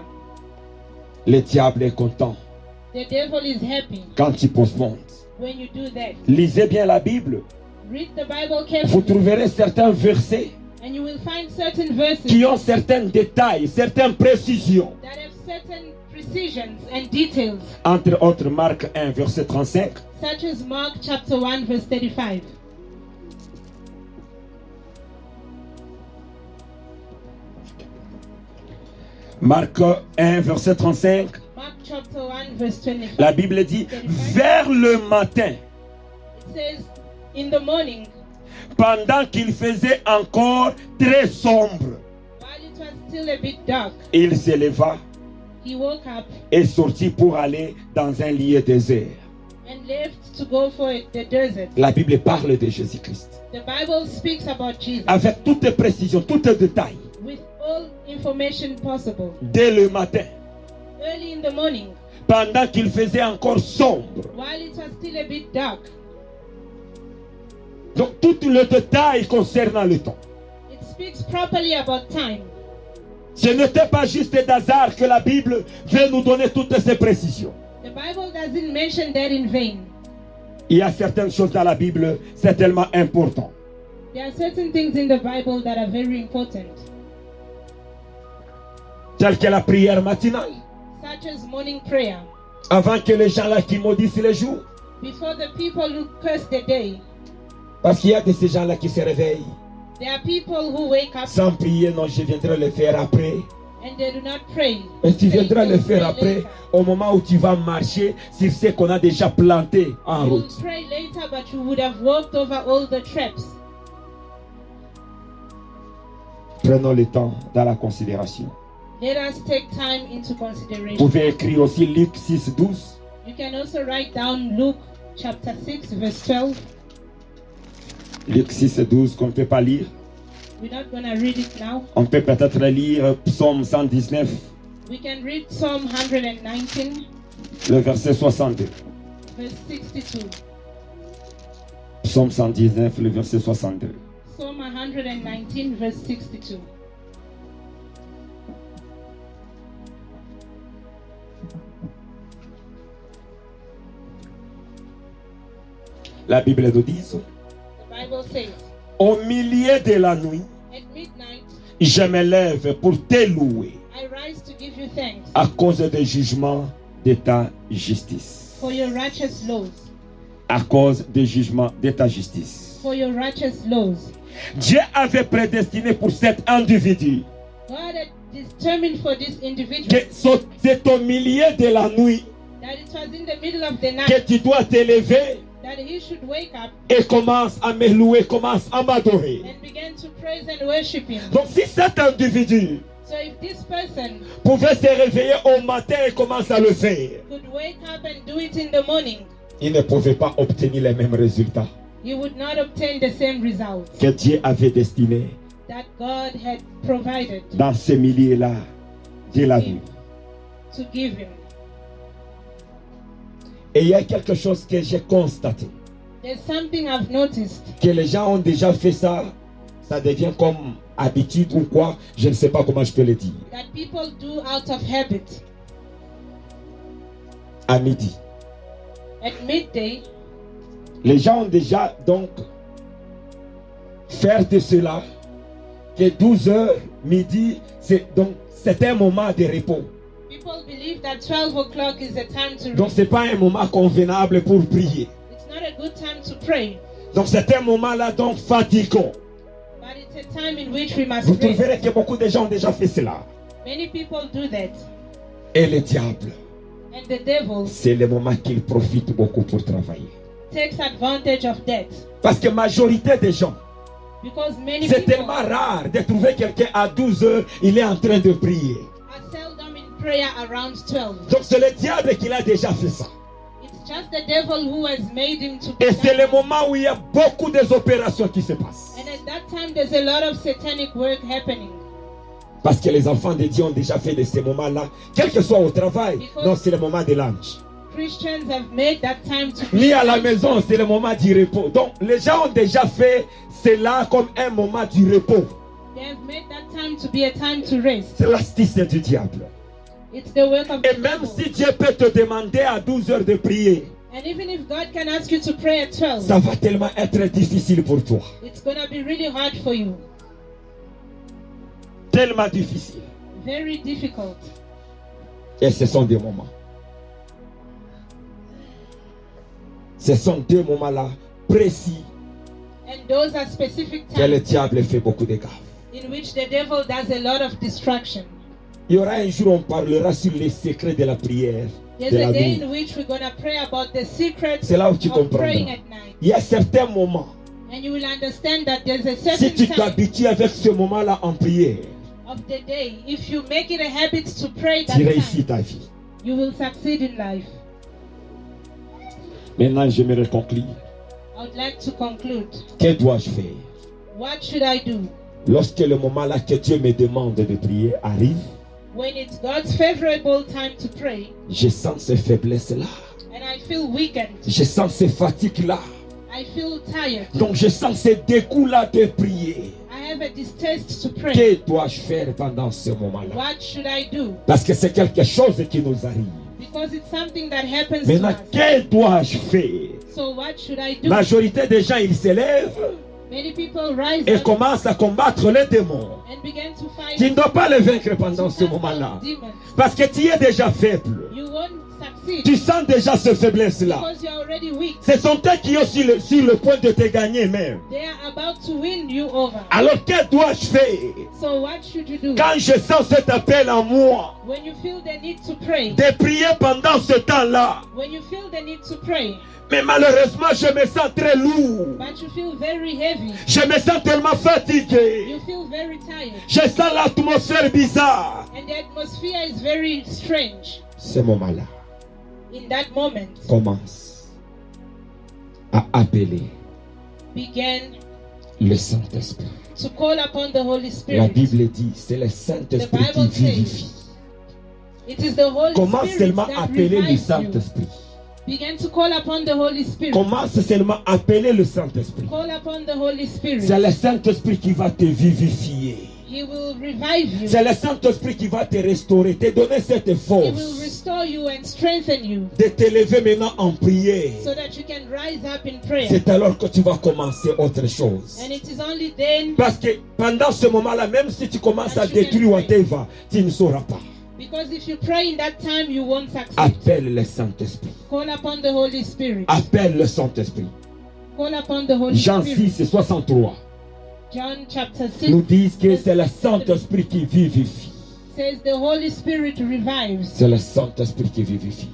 Le diable est content The devil is happy quand tu postpones. when you do that. Lisez bien la Bible. Read the Bible Vous carefully, trouverez certains versets and you will find certain verses qui ont certains détails, certaines précisions. that have certain precisions and details, Entre autres, Marc 1, verset 35. such as Mark chapter 1, verse 35. Marc 1, verset 35. Mark chapter 1, verse 25. La Bible dit, vers le matin, It says, in the morning, pendant qu'il faisait encore très sombre, while it was still a bit dark, il se leva he woke up et sortit pour aller dans un lieu désert. and left to go for the desert. La Bible parle de Jésus-Christ. The Bible speaks about Jesus Avec toutes les précisions, tous les détails. with all information possible. Dès le matin, Early in the morning, pendant qu'il faisait encore sombre. while it was still a bit dark, Donc, tous les détails concernant le temps. it speaks properly about time. Ce n'était pas juste d'hasard que la Bible veut nous donner toutes ces précisions. The Bible doesn't mention that in vain. Il y a certaines choses dans la Bible, c'est tellement important. There are certain things in the Bible that are very important, Telles que la prière matinale. such as morning prayer. Avant que les gens là qui maudissent les jours. Before the people who curse the day, Parce qu'il y a de ces gens là qui se réveillent there are people who wake up sans prier. Non, je viendrai le faire après. and they do not pray. Et tu They viendras le will faire pray après, later. au moment où tu vas marcher sur ce qu'on a déjà planté en You will route. pray later, but you would have walked over all the traps. Prenons le temps dans la considération. Let us take time into Vous consideration. pouvez écrire aussi Luc 6, 12. You can also write down Luke chapter 6, verse 12. Luc 6, 12 qu'on ne peut pas lire. We're not going to read it now. On peut peut-être lire Psaume 119, We can read Psalm 119, le verset 62. verse 62. Psaume 119, le verset 62. Psalm 119, verse 62. La Bible nous dit, The Bible says, au milieu de la nuit, at midnight, je me lève pour te louer I rise to give you thanks à cause des jugements de ta justice. for your righteous laws. À cause des jugements de ta justice. For your righteous laws. Dieu avait prédestiné pour cet individu God had determined for this individual que c'est au milieu de la nuit that it was in the middle of the que night tu dois te lever that he should wake up et commence à me louer, commence à m'adorer. and begin to praise and worship him. Donc si cet individu So if this person pouvait se réveiller au matin et commencer à le faire, could wake up and do it in the morning, il ne pouvait pas obtenir les mêmes résultats he would not obtain the same results que Dieu avait destinés that God had provided dans ce milieu-là de la nuit. to give him. Et il y a quelque chose que j'ai constaté, There's something I've noticed que les gens ont déjà fait ça, ça devient comme habitude ou quoi, je ne sais pas comment je peux le dire. that people do out of habit. À midi, At midday, les gens ont déjà donc faire de cela que 12 heures midi, c'est un moment de repos. people believe that 12 o'clock is a time to Donc c'est pas un moment convenable pour prier. It's not a good time to pray, Donc c'est un moment là donc fatigant. but it's a time in which we must Vous pray. trouverez que beaucoup de gens ont déjà fait cela. Many people do that. Et le diable, And the devil c'est le moment qu'il profite beaucoup pour travailler. takes advantage of that. Parce que majorité des gens, Because many c'est people tellement rare de trouver quelqu'un à 12 heures, il est en train de prier. are seldom in prayer around 12. Donc c'est le diable qui a déjà fait ça. It's just the devil who has made him to Et be c'est le that. moment où il y a beaucoup des opérations qui se passent. And at that time there's a lot of satanic work happening. Parce que les enfants de Dieu ont déjà fait de ces moments-là, quel que soit au travail, non, c'est le moment de lunch. Christians have made that time to Ni be à la maison, c'est le moment du repos. Donc les gens ont déjà fait cela comme un moment du repos. They have made that time to be a time to rest. C'est l'astuce du diable. It's the work of Et the même devil. si Dieu peut te demander à 12 heures de prier, And even if God can ask you to pray at 12, ça va tellement être difficile pour toi. it's going to be really hard for you. Tellement difficile. Very difficult. Et ce sont des moments. Ce sont deux moments-là précis And those are specific que le times diable fait beaucoup de gaffe. in which the devil does a lot of destruction. Il y aura un jour où on parlera sur les secrets de la prière, There's de la a day nuit. in which we're going to pray about the secrets C'est là où tu of praying comprendras. at night. Il y a certains moments, And you will understand that there's a si certain tu time t'habitues avec ce moment-là en prière, of the day. If you make it a habit to pray that tu réussis time, ta vie. you will succeed in life. Maintenant, j'aimerais conclure. I would like to conclude. Que dois-je faire What should I do lorsque le moment là que Dieu me demande de prier arrive? when it's God's favorable time to pray Je sens ces faiblesses-là. and I feel weakened? Je sens ces fatigues-là. I feel tired. Donc je sens ces dégoûts-là de prier. I have a distaste to pray. Que dois-je faire pendant ce moment-là? What should I do? Parce que c'est quelque chose qui nous arrive. Because it's something that happens to Maintenant, us. que dois-je faire? So what should I do? La majorité des gens, ils se lèvent Many people rise et up commencent à combattre les démons. and begin to fight Tu ne dois pas les vaincre pendant to ce fight moment-là. demons. Parce que tu es déjà faible. You won't succeed. Tu sens déjà cette faiblesse-là. Because you are already weak. Ce sont eux qui sont sur le point de te gagner même. They are about to win you over. Alors que dois-je faire So what should you do? quand je sens cet appel en moi When you feel the need to pray. de prier pendant ce temps-là? When you feel the need to pray. Mais malheureusement, je me sens très lourd. But you feel very heavy. Je me sens tellement fatigué. You feel very tired. Je sens l'atmosphère bizarre. And the atmosphere is very strange. Ce moment-là, In that moment, commence à appeler begin le Saint-Esprit. to call upon the Holy La Spirit. Bible dit, c'est le Saint-Esprit The qui Bible says, vivifie. It is the Holy Commence Spirit seulement à that appeler le revives you. Saint-Esprit. Begin to call upon the Holy Spirit. Commence seulement à appeler le Saint-Esprit. Call upon the Holy Spirit. C'est le Saint-Esprit qui va te vivifier. He will revive you. C'est le Saint-Esprit qui va te restaurer, te donner cette He will force restore you and strengthen you de t'élever maintenant en prière. so that you can rise up in prayer. C'est alors que tu vas commencer autre chose. And it is only then, Parce que pendant ce moment-là, même si tu commences à détruire whatever, tu ne sauras pas. because if you pray in that time, you won't succeed. Appelle le Saint-Esprit. Call upon the Holy Spirit. Appelle le Saint-Esprit. Call upon the Holy Jean Spirit. 6, 63 John chapter 6 nous disent que c'est le Saint-Esprit qui vivifie. says the Holy Spirit revives. C'est le Saint-Esprit qui vivifie.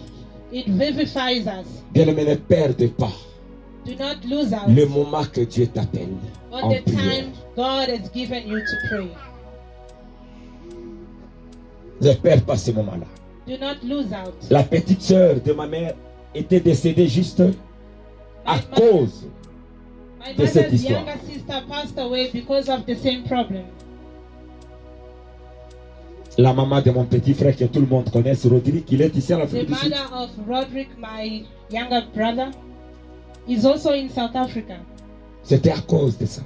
It vivifies us. Bien-aimé, ne perdez pas Do not lose out le moment que Dieu t'appelle on en the prière. time God has given you to pray. Ne perds pas ce moment-là. Do not lose out. La petite sœur de ma mère était décédée juste à cause. My de cette mother's histoire. younger sister passed away because of the same problem. La maman de mon petit frère que tout le monde connaît, Rodrigue, il est ici en The Afrique du Sud. mother of Roderick, my younger brother, is also in South Africa. C'était à cause de ça.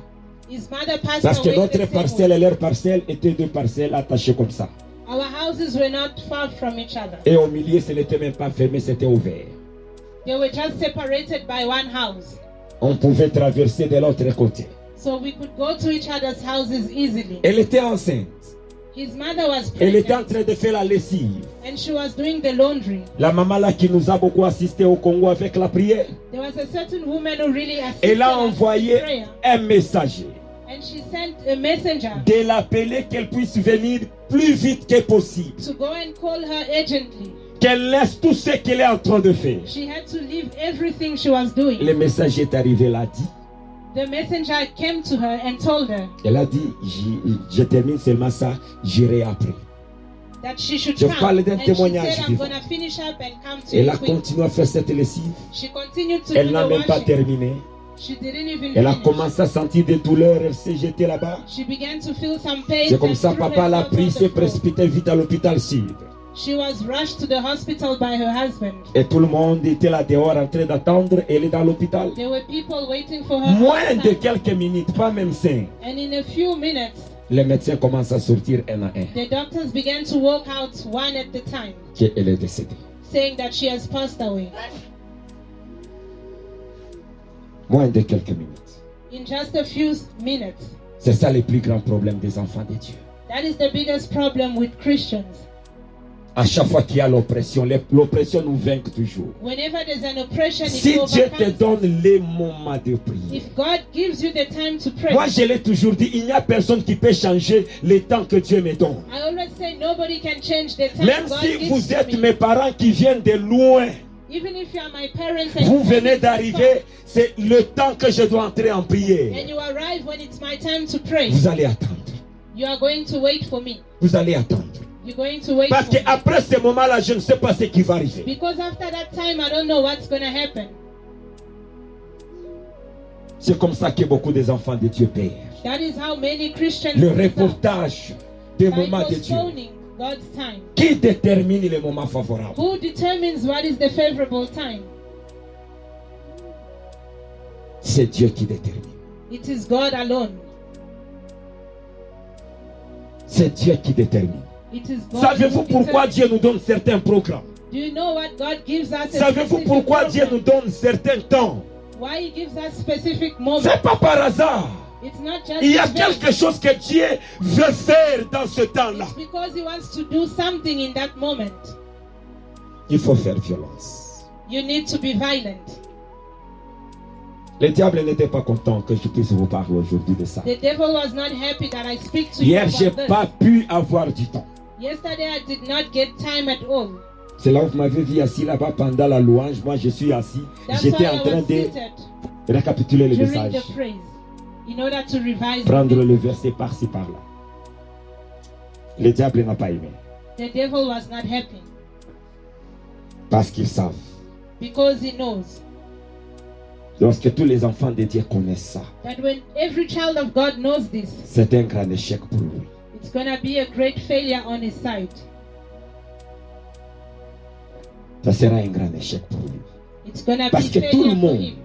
His mother passed Parce que away the notre same parcelle way. et leur parcelle étaient deux parcelles attachées comme ça. Our houses were not far from each other. Et au milieu, ce n'était même pas fermé, c'était ouvert. They were just separated by one house. On pouvait traverser de l'autre côté. So we could go to each other's houses easily. Elle était enceinte. His mother was Elle était en pregnant train de faire la lessive. and she was doing the laundry. La maman là qui nous a beaucoup assisté au Congo avec la prière, There was a certain woman who really assisted elle a us in envoyé prayer. un messager And she sent a messenger de l'appeler qu'elle puisse venir plus vite que possible. to go and call her urgently. Qu'elle laisse tout ce qu'elle est en train de faire. She had to leave everything she was doing. Le messager est arrivé, elle a dit. The messenger came to her and told her Elle a dit, je termine seulement ça, j'irai après. that she should Je come. parle d'un And she témoignage said, I'm vivant. going to finish up and come to Elle you a quick. continué à faire cette lessive. She continued to Elle do n'a the même pas washing. terminé. She didn't even Elle a finish. commencé à sentir des douleurs, elle s'est jetée là-bas. She began to feel some pain. C'est comme and ça, threw papa l'a herself pris, on the s'est floor. précipité vite à l'hôpital sud. She was rushed to the hospital by her husband. Et tout le monde était là dehors en train d'attendre. Elle est dans l'hôpital. There were people waiting for her Moins de outside. quelques minutes, pas même 5. And in a few minutes, Les médecins commencent à sortir un à un. the doctors began to walk out one at a time, Qu'elle est décédée. saying that she has passed away. Moins de quelques minutes. In just a few minutes. C'est ça le plus grand problème des enfants de Dieu. That is the biggest problem with Christians. À chaque fois qu'il y a l'oppression, l'oppression nous vainc toujours. Whenever there's an oppression, Si it Dieu te overcomes. donne les moments de prière. If God gives you the time to pray, Moi, je l'ai toujours dit, il n'y a personne qui peut changer le temps que Dieu me donne. I always say nobody can change the time Même God si gives vous to êtes me. mes parents qui viennent de loin, Even if you are my parents and vous you venez come d'arriver, c'est le temps que je dois entrer en and prière. you arrive when it's my time to pray, Vous allez attendre. you are going to wait for me. Vous allez attendre. You're going to wait Parce for me. qu'après ce moment-là, je ne sais pas ce qui va arriver. Because after that time, I don't know what's going to happen. C'est comme ça que beaucoup des enfants de Dieu perdent. That is how many Christians Le miss out reportage des by moments de Dieu. postponing God's time. Qui détermine les moments favorables? Who determines what is the favorable time? C'est Dieu qui détermine. It is God alone. C'est Dieu qui détermine. It is God Savez-vous who pourquoi determines. Dieu nous donne certains programmes? Do you know what God gives us? a Savez-vous specific pourquoi Dieu program? nous donne certains temps? Why He gives us specific moments? C'est pas par hasard. It's not just Il y a His will. quelque chose que Dieu veut faire dans ce temps-là. It's because He wants to do something in that moment. Il faut faire violence. You need to be violent. Le diable n'était pas content que je puisse vous parler aujourd'hui de ça. The devil was not happy that I speak to Hier, you j'ai about this. pas pu avoir du temps. Yesterday I did not get time at all. C'est là où vous m'avez vu assis là-bas pendant la louange. Moi, je suis assis. That's J'étais why en I train was de seated récapituler le during message. the praise, in order to revise Prendre it. le verset par-ci par-là. Le diable n'a pas aimé. The devil was not happy Parce qu'ils savent. because he knows Lorsque tous les enfants de Dieu connaissent ça, that when every child of God knows this, c'est un grand échec pour lui. it's going to be a great failure on his side. Ça sera un grand échec pour lui. It's going to Parce be que tout le failure for monde, him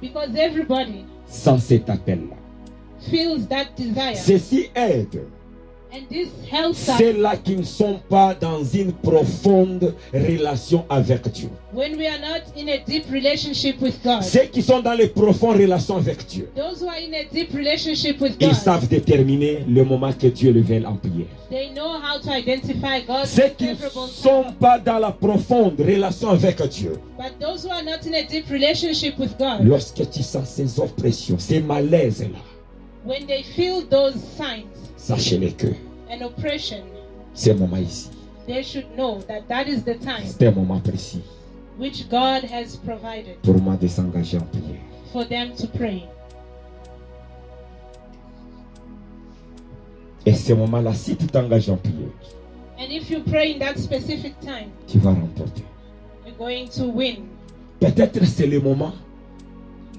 because everybody sans cet appel-là, feels that desire, ceci aide and this helps us ceux-là qui ne sont pas dans une profonde relation avec Dieu. when we are not in a deep relationship with God. Ceux qui sont dans les profondes relations avec Dieu, Those who are in a deep relationship with ils God, savent déterminer le moment que Dieu le veut en prière. they know how to identify God's Ceux qui ne favorable sont time. pas dans la profonde relation avec Dieu, But those who are not in a deep relationship with God, lorsque tu sens ces oppressions, ces malaises-là, when they feel those signs sachez-le que and oppression, c'est un moment ici, they should know that that is the time c'est un moment précis which God has provided pour moi de s'engager en prière. for them to pray. Et ce moment-là, si tu t'engages en prière, And if you pray in that specific time, tu vas remporter. you're going to win. Peut-être c'est le moment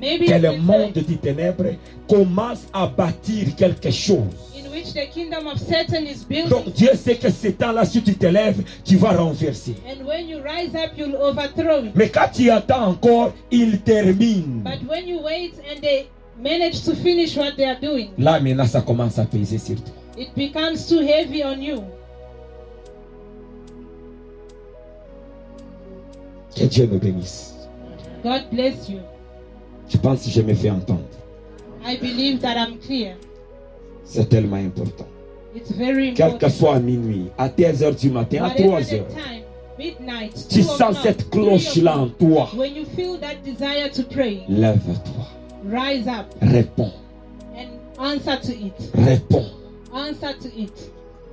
Maybe que it's le the monde time des ténèbres commence à bâtir quelque chose. in which the kingdom of Satan is building. Donc Dieu sait que ce temps-là, si tu te lèves, tu vas renverser. And when you rise up, you'll overthrow it. Mais quand tu attends encore, il termine. But when you wait and they manage to finish what they are doing, Là maintenant, ça commence à peser sur toi. it becomes too heavy on you. Que Dieu nous bénisse. God bless you. Je pense que je me fais entendre. I believe that I'm clear. C'est tellement important. It's very Quel que important. soit à minuit, à 13h du matin, à Whatever 3h, the time, midnight, tu 2 sens o'clock, cette 3 cloche-là en o'clock, toi. when you feel that desire to pray, Lève-toi. rise up Réponds. and answer to it. Réponds. Answer to it.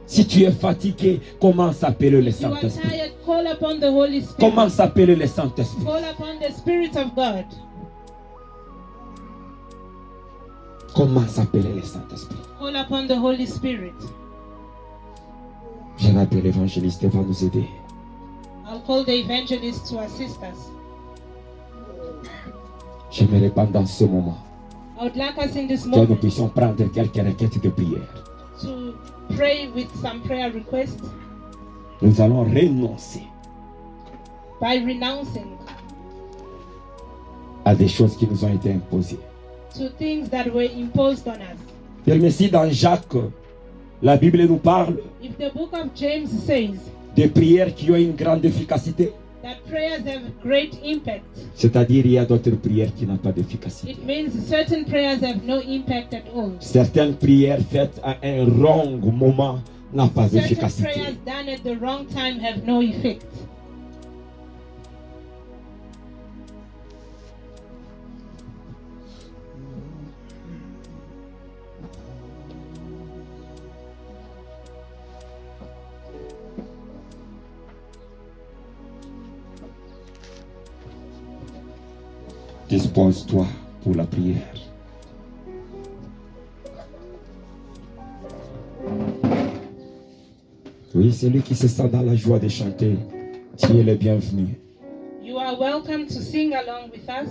Si tu es fatigué, commence à appeler le If you are Saint-Esprit. tired, call upon the Holy Spirit. Commence à appeler le Saint-Esprit. Call upon the Spirit of God. Commence à appeler le Saint-Esprit. Call upon the Holy Spirit. Je vais appeler l'évangéliste, il va nous aider. I'll call the evangelist to assist us. J'aimerais pendant ce moment I would like us in this que nous moment puissions prendre quelques requêtes de prière. to pray with some prayer requests Nous allons renoncer by renouncing à des choses qui nous ont été imposées. to things that were imposed on us. Même si dans Jacques, la Bible nous parle If the book of James says de prières qui ont une grande efficacité, that prayers have great impact, c'est-à-dire il y a d'autres prières qui n'ont pas d'efficacité. it means certain prayers have no impact at all. Certaines prières faites à un wrong moment n'ont pas Certain d'efficacité. prayers done at the wrong time have no effect. Dispose-toi pour la prière. Oui, celui qui se sent dans la joie de chanter, tu es le bienvenu. You are welcome to sing along with us.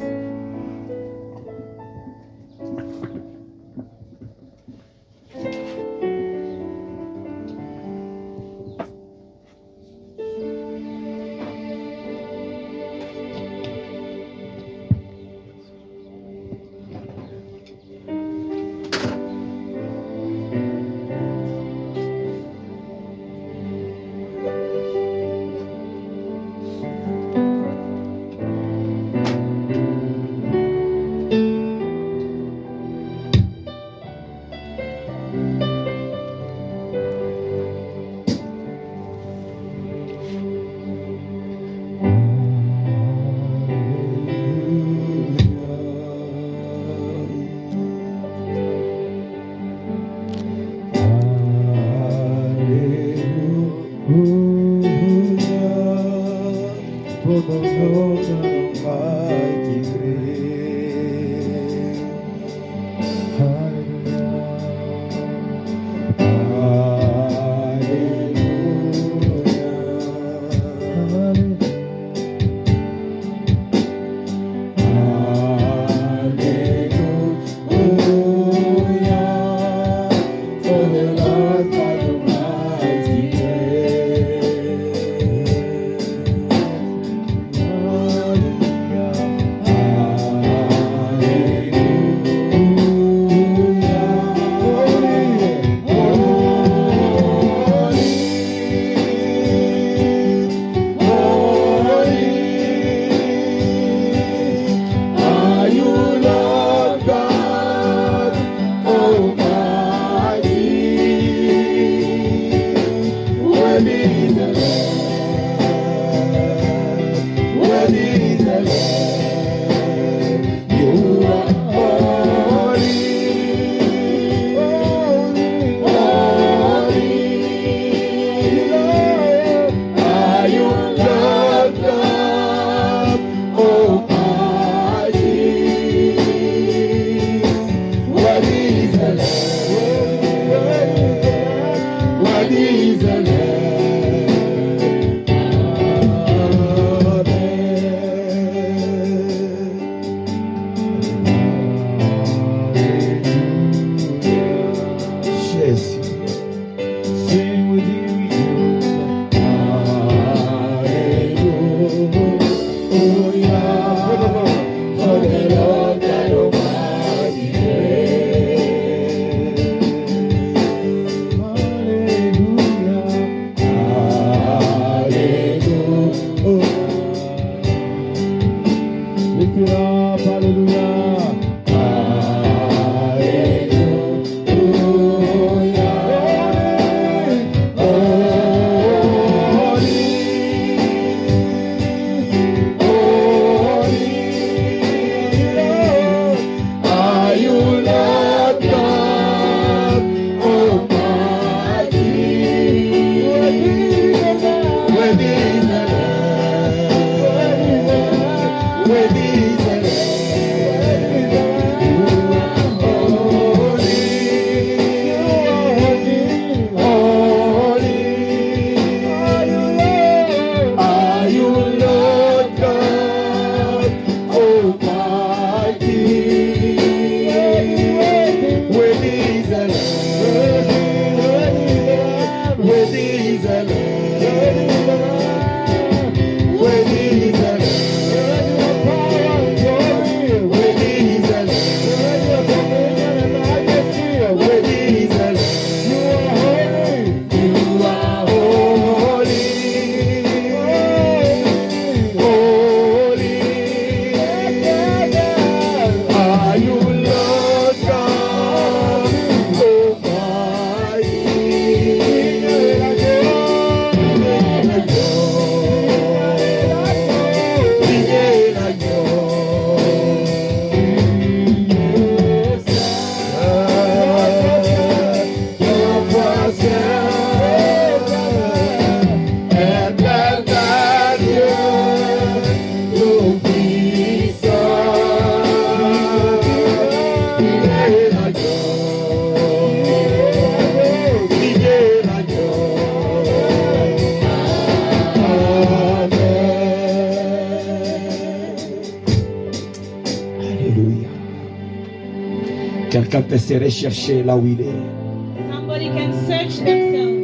Quelqu'un peut se rechercher là où il est. Somebody can search themselves.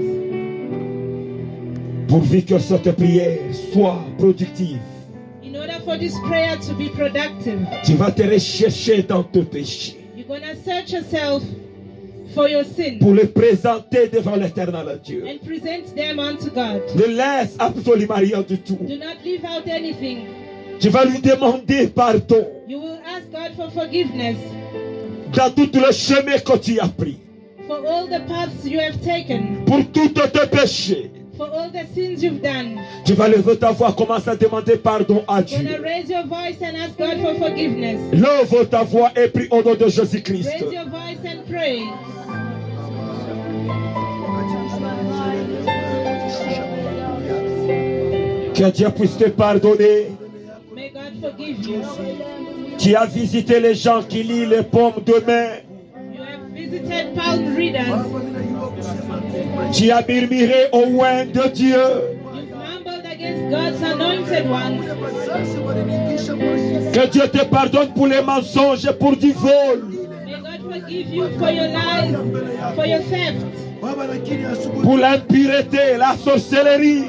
Pourvu que cette prière soit productive. In order for this prayer to be productive, Tu vas te rechercher dans tes péchés. you're going to search yourself for your sin Pour les présenter devant l'éternel Dieu. and present them unto God. Ne laisse absolument rien du tout. Do not leave out anything. Tu vas lui demander pardon You will ask God for forgiveness dans tout le chemin que tu as pris. for all the paths you have taken, Pour tous tes péchés. for all the sins you've done. Tu vas lever ta voix, commence à demander pardon à You're going to Dieu. raise your voice and ask God for forgiveness. Lève ta voix et prie au nom de Jésus-Christ. Raise your voice and pray. Que Dieu puisse te pardonner. May May God forgive you. Tu as visité les gens qui lient les paumes de main. You have visited palm readers. Tu as murmuré au loin de Dieu. You've mumbled against God's anointed one. Que Dieu te pardonne pour les mensonges et pour du vol. May God forgive you for your lies, for your theft, Pour l'impureté, la sorcellerie.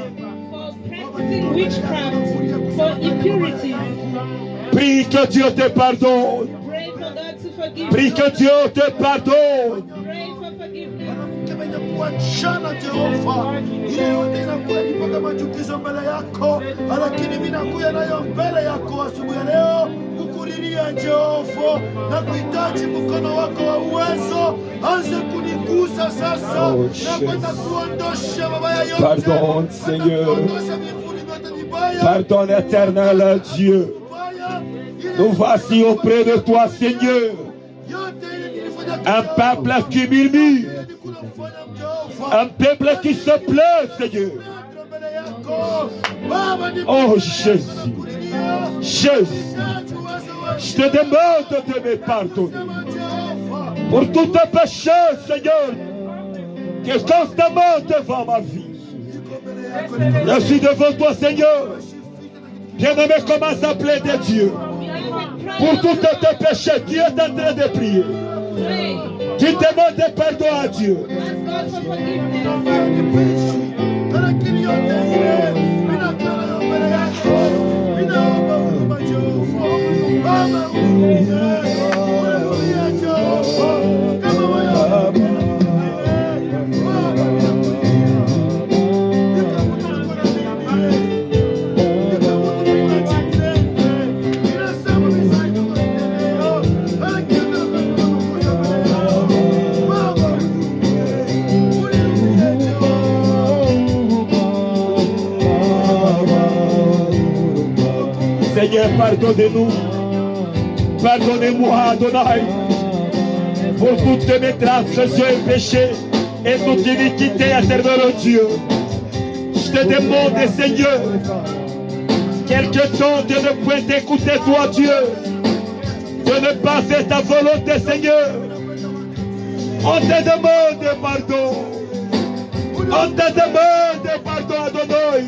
for practicing witchcraft, for impurity. Prie que Dieu te pardonne. Pray for God to forgive Prie you. que Dieu te pardonne. Pray for forgiveness. Shana Jehova, ile yote inakuwa ni mpaka machukizo mbele yako, lakini mimi nakuja nayo mbele yako asubuhi ya leo kukuriria Jehova na kuhitaji mkono wako wa uwezo, anze kunigusa sasa na kwenda kuondosha mabaya yote. Pardonne, Seigneur. Kuondosha vivuli vyote vibaya. Pardonne, éternel Dieu. Nous voici auprès de toi, Seigneur. Un peuple qui murmure. Un peuple qui se plaint, Seigneur. Oh Jésus. Jésus. Je te demande de me pardonner pour tous tes péchés, Seigneur, qui est constamment devant ma vie. Je suis devant toi, Seigneur. Bien-aimé, commence à plaider Dieu. Pour tous tes péchés, Dieu est en train de prier. Pray. Tu demandes pardon à Dieu. Ask God for forgiveness. Seigneur, pardonnez-nous. Pardonnez-moi, Adonai, pour toutes mes transgressions et péchés et toute iniquité, éternel Dieu. Je te demande, Seigneur, quelque temps de ne point t'écouter, toi, Dieu, de ne pas faire ta volonté, Seigneur. On te demande pardon. On te demande pardon, Adonai.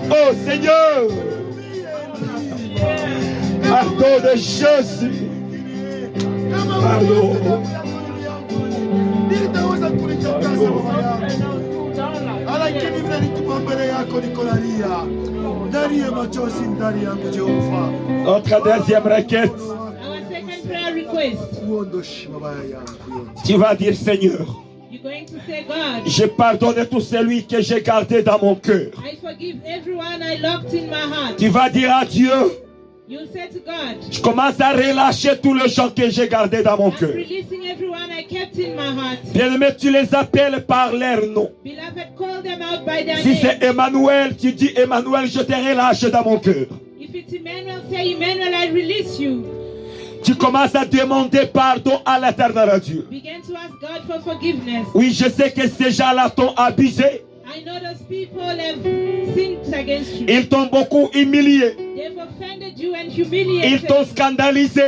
Oh Seigneur, pardon de Jésus. Pardon. Notre deuxième requête. Our second prayer request. Tu vas dire, Seigneur, You're going to say, God, je pardonne tout celui que j'ai gardé dans mon cœur. I forgive everyone I locked in my heart. Tu vas dire à Dieu, You'll say to God, je commence à relâcher tous les gens que j'ai gardés dans mon I'm cœur. releasing everyone I kept in my heart. Bien-aimé, tu les appelles par leur nom. Beloved, call them out by their Si name. c'est Emmanuel, tu dis Emmanuel, je te relâche dans mon cœur. If it's Emmanuel, say, Emmanuel, I release you. Tu commences à demander pardon à l'éternel Dieu. Begin to ask God for forgiveness. Oui, je sais que ces gens-là t'ont abusé. I know those people have sinned against you. Ils t'ont beaucoup humilié. They've offended you and Ils humiliated t'ont you. scandalisé.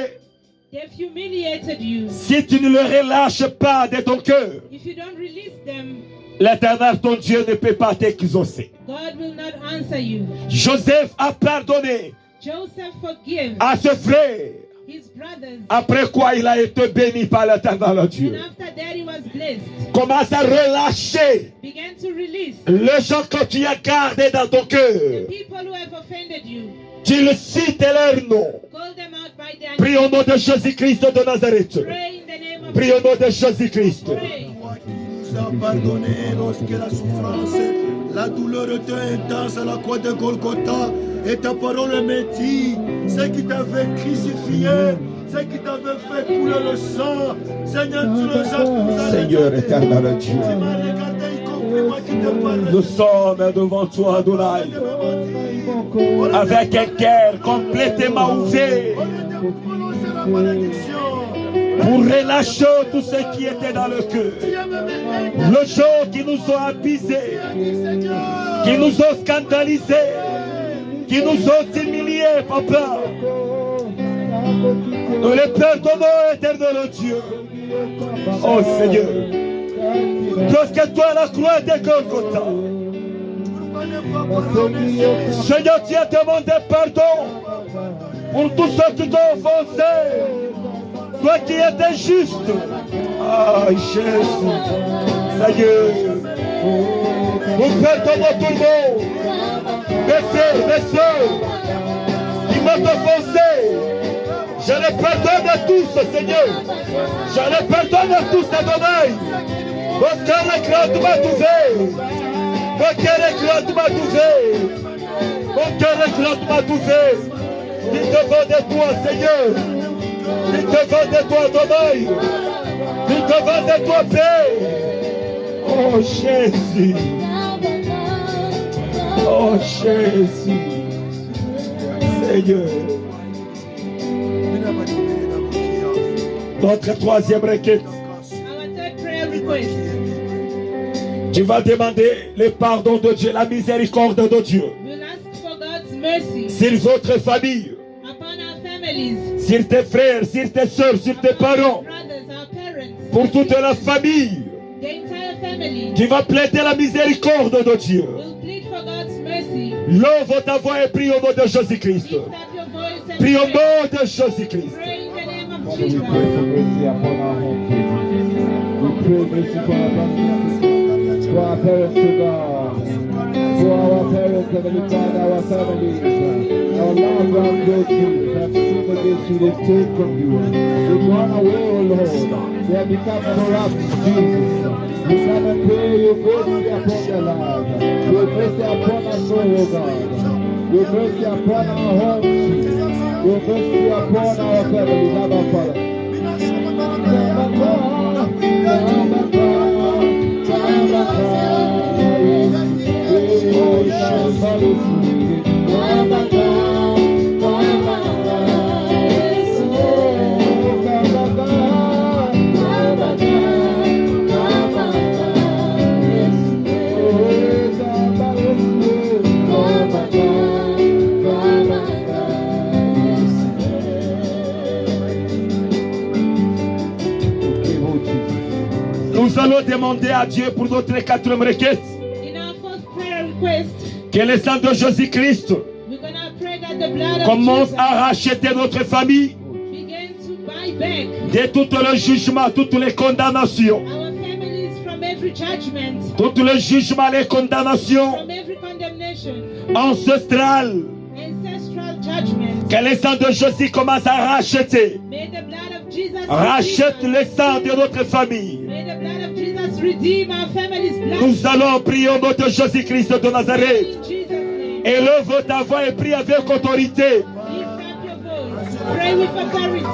They've humiliated you. Si tu ne le relâches pas de ton cœur, If you don't release them, l'éternel ton Dieu ne peut pas t'exaucer. God will not answer you. Joseph a pardonné Joseph forgave à ses frères. his brothers. Après quoi il a été béni par l'éternel And Dieu. after that he was blessed. Commence à relâcher Began to release les gens que tu as gardés dans ton the cœur. people who have offended you. Tu le cites leur nom. Call them out by their Prie name. au nom de Jésus-Christ de Nazareth. Pray in the name of Prie au nom de Jésus-Christ. Pray. Nous a pardonné lorsque la souffrance, la douleur était intense à la croix de Golgotha, et ta parole me dit, ce qui t'avait crucifié, ce qui t'avait fait couler le sang, Seigneur, tu nous as tous Seigneur regardés. éternel Dieu, Tu m'as regardé, y compris moi qui te parle. nous sommes devant toi, Adonai, avec un cœur complètement ouvert Au lieu de prononcer la malédiction, pour relâcher tout ce qui était dans le cœur. tu as même aidé. Les gens qui nous ont abusés, Tu as dit, Seigneur, qui nous ont scandalisés, qui nous ont humiliés, Papa. Nous les pardonnons, éternel Dieu. Oh Seigneur, lorsque toi la croix de Golgotha, Seigneur, tu as demandé pardon pour tous ceux qui t'ont offensé. Toi qui étais juste. Ah, Jésus, Seigneur, nous pardonnons tout le monde. Mes frères, mes soeurs, qui m'ont offensé. Je les pardonne à tous, Seigneur. Je les pardonne à tous, Adonai. Mon cœur est grandement ouvert. Mon cœur est grandement ouvert. Mon cœur est grandement ouvert. Il devant de toi, Seigneur. Il devant de toi, Adonai. Il devant de toi, Père. Oh, Jésus. Oh, Jésus. Seigneur. Notre troisième requête. Our third prayer request. Tu vas demander le pardon de Dieu, la miséricorde de Dieu We'll ask for God's mercy sur votre famille, upon our families, sur tes frères, sur tes soeurs, sur tes parents, our brothers, our parents, pour toute la famille. the entire family. Tu vas plaider la miséricorde de Dieu. We'll plead for God's mercy. Lève ta voix et prie au nom de Jésus-Christ. Lift up your voice and Prie au pray. nom de Jésus-Christ. Pray in the name of Father, we Jesus. pray for mercy upon our home. We pray mercy for our families, for our parents, to God, for our parents, Heavenly Father, our families, our loved ones, Lord Jesus, have sinned against you, they've turned from you. They've gone away, O Lord. They have become corrupt, Jesus. We come and pray your mercy upon their lives, your mercy upon us, O God, your mercy upon our homes, Jesus. Your mercy upon our families, our Father. Nous allons demander à Dieu pour notre quatrième requête In our fourth prayer request, que le sang de Jésus-Christ we're going to pray that the blood of commence Jesus à racheter notre famille begin to buy back de tout le jugement, toutes les condamnations, our families from every judgment, tout le jugement, les condamnations from every condemnation, ancestrales. ancestral judgment. Que le sang de Jésus commence à racheter. May the blood of Jesus Rachète redeem le us. sang de notre famille. May the blood of Jesus redeem our family's blood. Nous allons prier au nom de Jésus-Christ de Nazareth. In Jesus' name. Élève ta voix et prie avec autorité. Lift up your voice. Pray with authority.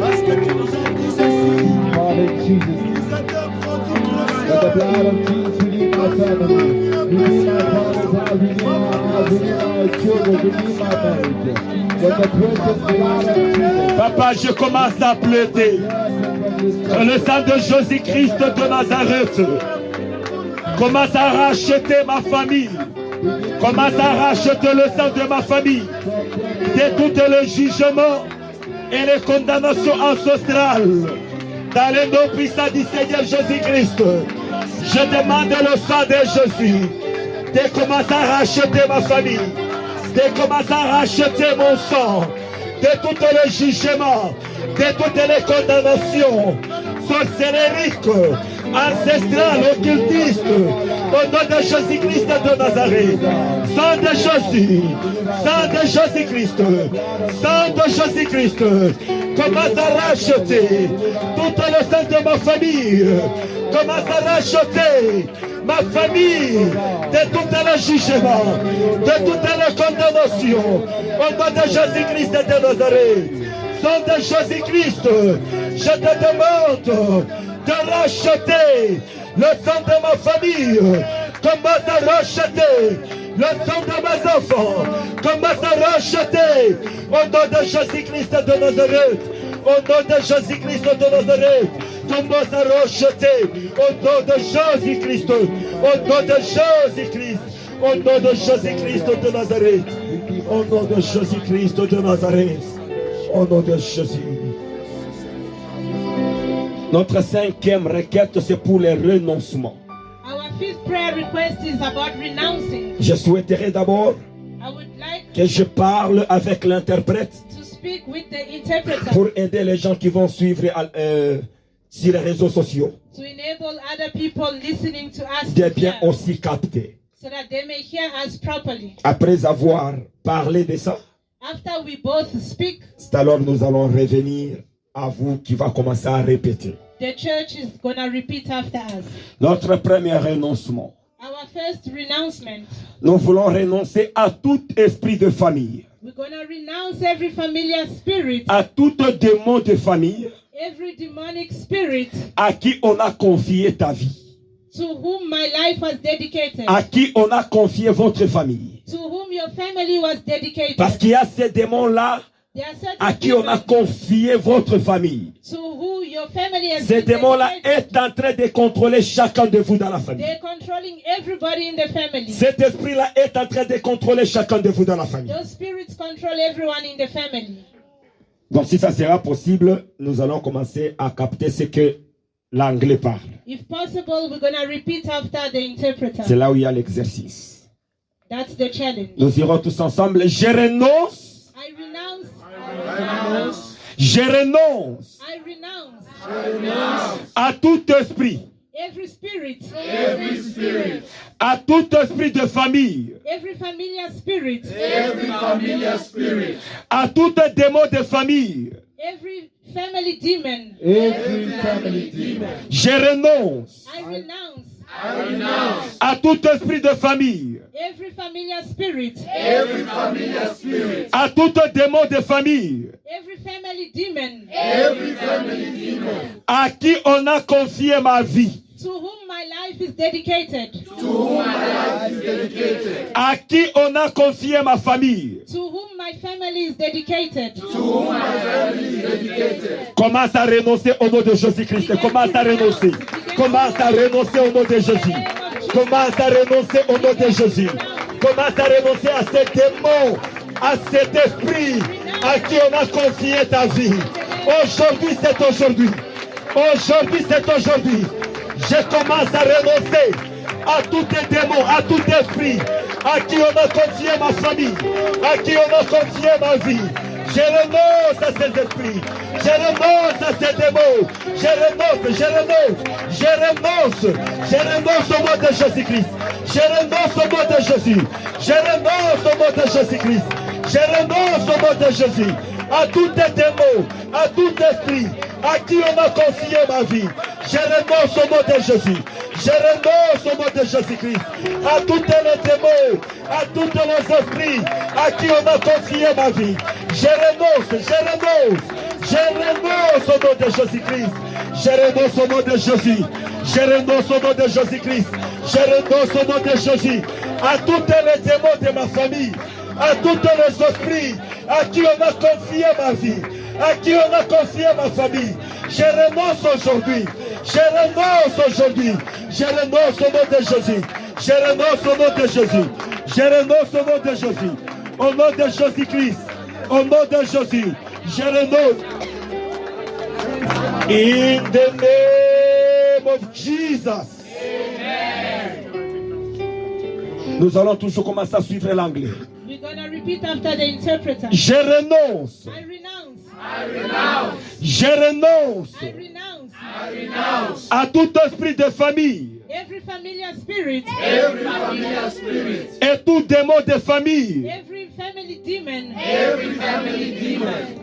Parce que tu nous as dit ceci. Father Jesus, Nous attendons toute let the blood of Jesus redeem my family, redeem my father's house, redeem my house, redeem my children, redeem my marriage. Let the precious blood of Jesus Papa, je commence à pleurer. Que le sang de Jésus-Christ de Nazareth commence à racheter ma famille. Commence à racheter le sang de ma famille. De tous les jugements et les condamnations ancestrales. Dans le nom puissant du Seigneur Jésus-Christ, je demande le sang de Jésus de commencer à racheter ma famille, de commencer à racheter mon sang, de tous les jugements, de toutes les condamnations sorcériques, ancestrales, occultistes, au nom de Jésus-Christ de Nazareth. Sang de Jésus, sang de Jésus-Christ, sang de Jésus-Christ, commence à racheter tout le sang de ma famille, commence à racheter ma famille de tout le jugement, de toutes les condamnations, au nom de Jésus-Christ de Nazareth. Sang de Jésus-Christ, je te demande de racheter le sang de ma famille, commence à racheter le sang de mes enfants, commence à racheter au nom de Jésus-Christ de Nazareth, au nom de Jésus-Christ de Nazareth, commence à racheter au nom de Jésus-Christ, au nom de Jésus-Christ, Au nom de Jésus-Christ de Nazareth. Au nom de Jésus-Christ de Nazareth. Au nom de Jésus. Notre cinquième requête, c'est pour les renoncements. Our fifth prayer request is about renouncing. Je souhaiterais d'abord I would like que je parle avec l'interprète to speak with the interpreter pour aider les gens qui vont suivre sur les réseaux sociaux to enable other people listening to us de to bien hear, aussi capter. so that they may hear us properly. Après avoir parlé de ça, After we both speak, c'est alors nous allons revenir à vous qui va commencer à répéter. the church is going to repeat after us. Notre premier renoncement. Our first renouncement, Nous voulons renoncer à tout esprit de famille, we're going to renounce every familiar spirit, à tout démon de famille every demonic spirit à qui on a confié ta vie, to whom my life was dedicated, à qui on a confié votre famille. to whom your family was dedicated. Parce qu'il y a ces démons-là There are certain à qui on a people confié votre famille. to who your family has Ces been démons-là dedicated. est en train de contrôler chacun de vous dans la famille. They're controlling everybody in the family. Cet esprit-là est en train de contrôler chacun de vous dans la famille. Those spirits control everyone in the family. Donc si ça sera possible, nous allons commencer à capter ce que l'anglais parle. If possible, we're going to repeat after the interpreter. C'est là où il y a l'exercice. That's the challenge. Nous irons tous ensemble. Je renonce. I renounce. Je renonce I renounce à tout esprit, every spirit, à tout esprit de famille, every familiar spirit, à tout démon de famille. every family demon. Every family demon. Je renonce I renounce à tout esprit de famille, every familiar spirit, à tout démon de famille, every family demon à qui on a confié ma vie, to whom my life is dedicated, à qui on a confié ma famille. to whom my family is dedicated. Commence à renoncer au nom de Jésus-Christ. Commence à renoncer. Commence à renoncer au nom de Jésus. Commence à renoncer au nom de Jésus. Commence à renoncer à cet démon, à cet esprit à qui on a confié ta vie. Aujourd'hui, c'est aujourd'hui. Aujourd'hui, c'est aujourd'hui. Je commence à renoncer à tout démon, à tout esprit à qui on a confié ma famille, à qui on a confié ma vie. Je renonce à ces esprits. Je renonce à ces démons. Je renonce au nom de Jésus-Christ. Je renonce au nom de Jésus. Je renonce au nom de Jésus-Christ. Je renonce au nom de Jésus. À tout démon, à tout esprit à qui on a confié ma vie. Je renonce au nom de Jésus. Je renonce au nom de Jésus-Christ. À tous les démons, à tous les esprits à qui on a confié ma vie. Je renonce au nom de Jésus-Christ. Je renonce au nom de Jésus. Je renonce au nom de Jésus-Christ. Je renonce au nom de Jésus. À tous les démons de ma famille, à tous les esprits à qui on a confié ma vie, à qui on a confié ma famille. Je renonce aujourd'hui. Je renonce aujourd'hui. Je renonce au nom de Jésus. Je renonce au nom de Jésus. Je renonce au nom de Jésus. Au nom de Jésus-Christ. Au nom de Jésus. Je renonce. In the name of Jesus. Nous allons toujours commencer à suivre l'anglais. We're going to repeat after the interpreter. Je renonce. I renounce. Je renonce I renounce à tout esprit de famille every familiar spirit, et tout démon de famille every family demon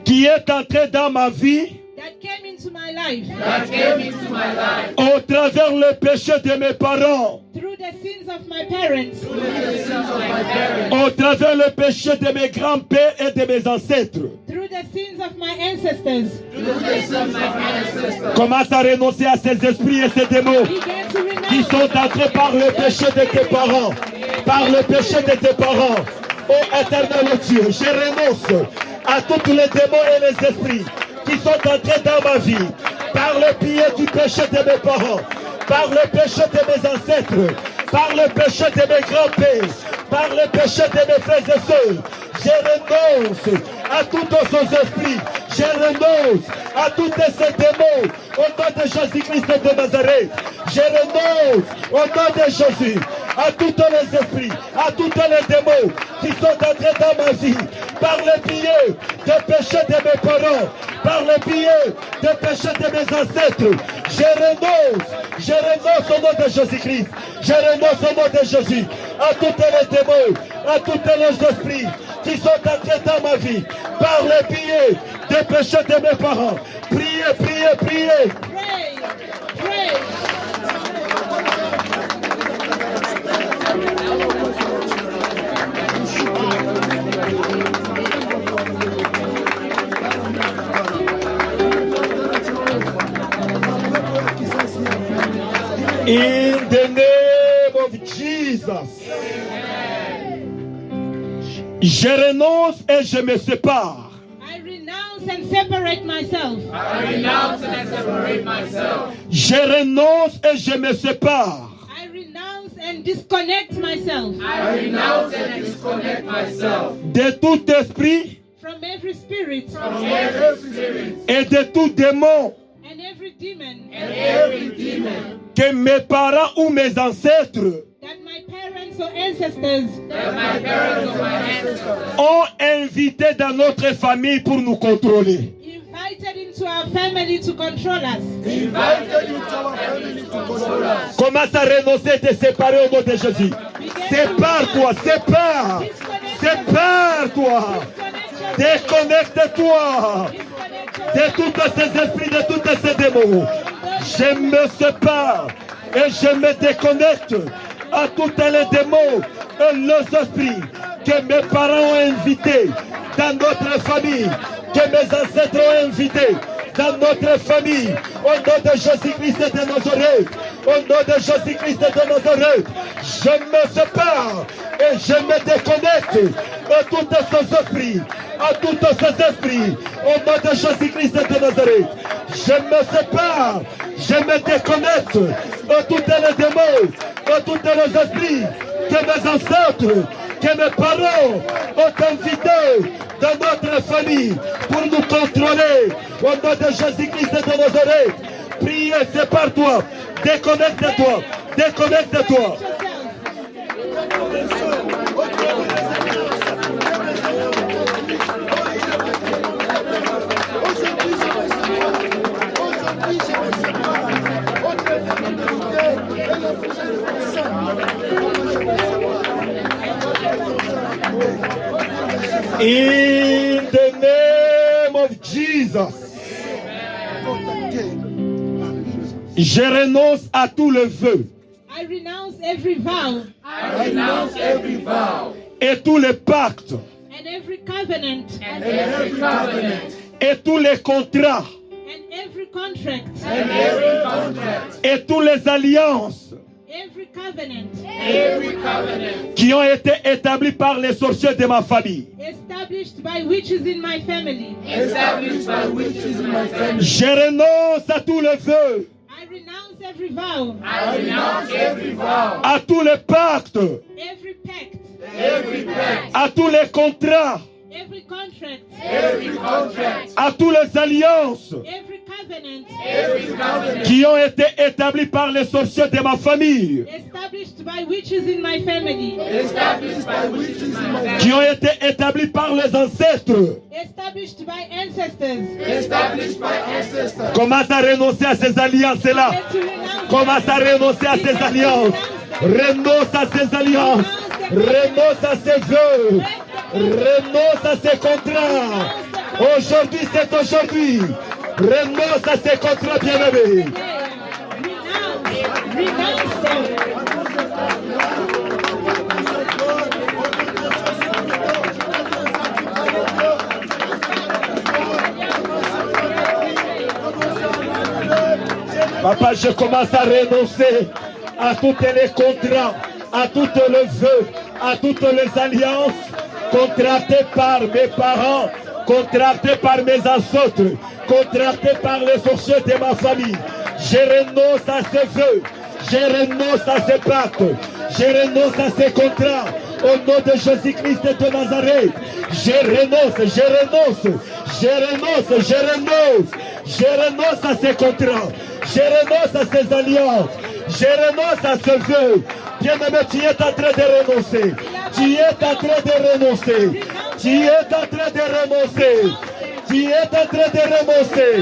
qui est entré dans ma vie that came into my life au travers le péché de mes parents, through the sins of my parents, au travers le péché de mes grands-pères et de mes ancêtres. through the sins of my ancestors. Commence à renoncer à ces esprits et ces démons Begin to qui renounce sont entrés par le péché de tes parents, par le péché de tes parents. Ô éternel Dieu, je renonce à tous les démons et les esprits qui sont entrés dans ma vie par le pied du péché de mes parents, par le péché de mes ancêtres, par le péché de mes grands-pères. par les péchés de mes frères et sœurs. Je renonce à tout ce esprit. Je renonce à tous ces démons au nom de Jésus-Christ de Nazareth. Je renonce au nom de Jésus à tous les esprits, à tous les démons qui sont entrés dans ma vie par le biais des péchés de mes parents, par le biais des péchés de mes ancêtres. Je renonce au nom de Jésus-Christ. Je renonce au nom de Jésus à tous les démons, à tous les esprits qui sont entrés dans ma vie par le biais des péchés de mes parents. Priez, priez, priez. Pray. Pray. In the name of Jesus. Je renonce et je me sépare. I renounce and separate myself. Je renonce et je me sépare I renounce and disconnect myself de tout esprit from every spirit et de tout démon and every demon que mes parents ou mes ancêtres that my parents or ancestors ont invité dans notre famille pour nous contrôler. invited into our family to control us. Commence à renoncer et te séparer au nom de Jésus. Sépare-toi, sépare. Sépare-toi. Déconnecte-toi de tous ces esprits, de tous ces démons. Je me sépare et je me déconnecte à tous les démons et les esprits que mes parents ont invités dans notre famille, que mes ancêtres ont invités dans notre famille. Au nom de Jésus-Christ de Nazareth, au nom de Jésus-Christ de Nazareth, je me sépare et je me déconnecte à tous ces esprits, au nom de Jésus-Christ de Nazareth. Je me sépare, je me déconnecte à tous les démons, à tous les esprits que mes ancêtres, que mes parents ont invités dans notre famille pour nous contrôler. Au nom de Jésus-Christ de Nazareth, priez, sépare-toi, déconnecte-toi, déconnecte-toi. In the name of Jesus. Je renonce à tout le vœu. I renounce every vow Et tous les pactes. and every covenant Et tous les contrats. and every contract, Et toutes les alliances every covenant qui ont été établis par les sorciers de ma famille. established by witches in my family. Je renonce à tous les vœux, I renounce every vow, à tous les pactes, every pact, à tous les contrats, every contract, à toutes les alliances every covenant qui ont été établis par les sorciers de ma famille, established by witches in my family, qui ont été établis par les ancêtres. established by ancestors. Commence à renoncer à ces alliances-là. Let to renounce Commence à renoncer à ces alliances. Renonce à ces alliances. Renonce à ces vœux. Renonce à ces contrats. Aujourd'hui, c'est aujourd'hui. Renonce à ces contrats, bien-aimés. renounce them. Papa, je commence à renoncer à tous les contrats, à tous les vœux, à toutes les alliances contractées par mes parents, contractées par mes ancêtres, contractées par les sorciers de ma famille. Je renonce à ces vœux, je renonce à ces pactes, je renonce à ces contrats Au nom de Jésus-Christ de Nazareth, je renonce à ces contrats, je renonce à ces alliances, je renonce à ce vœu. Bien-aimé, tu es en train de renoncer. Tu es en train de renoncer. Tu es en train de renoncer. Tu es en train de renoncer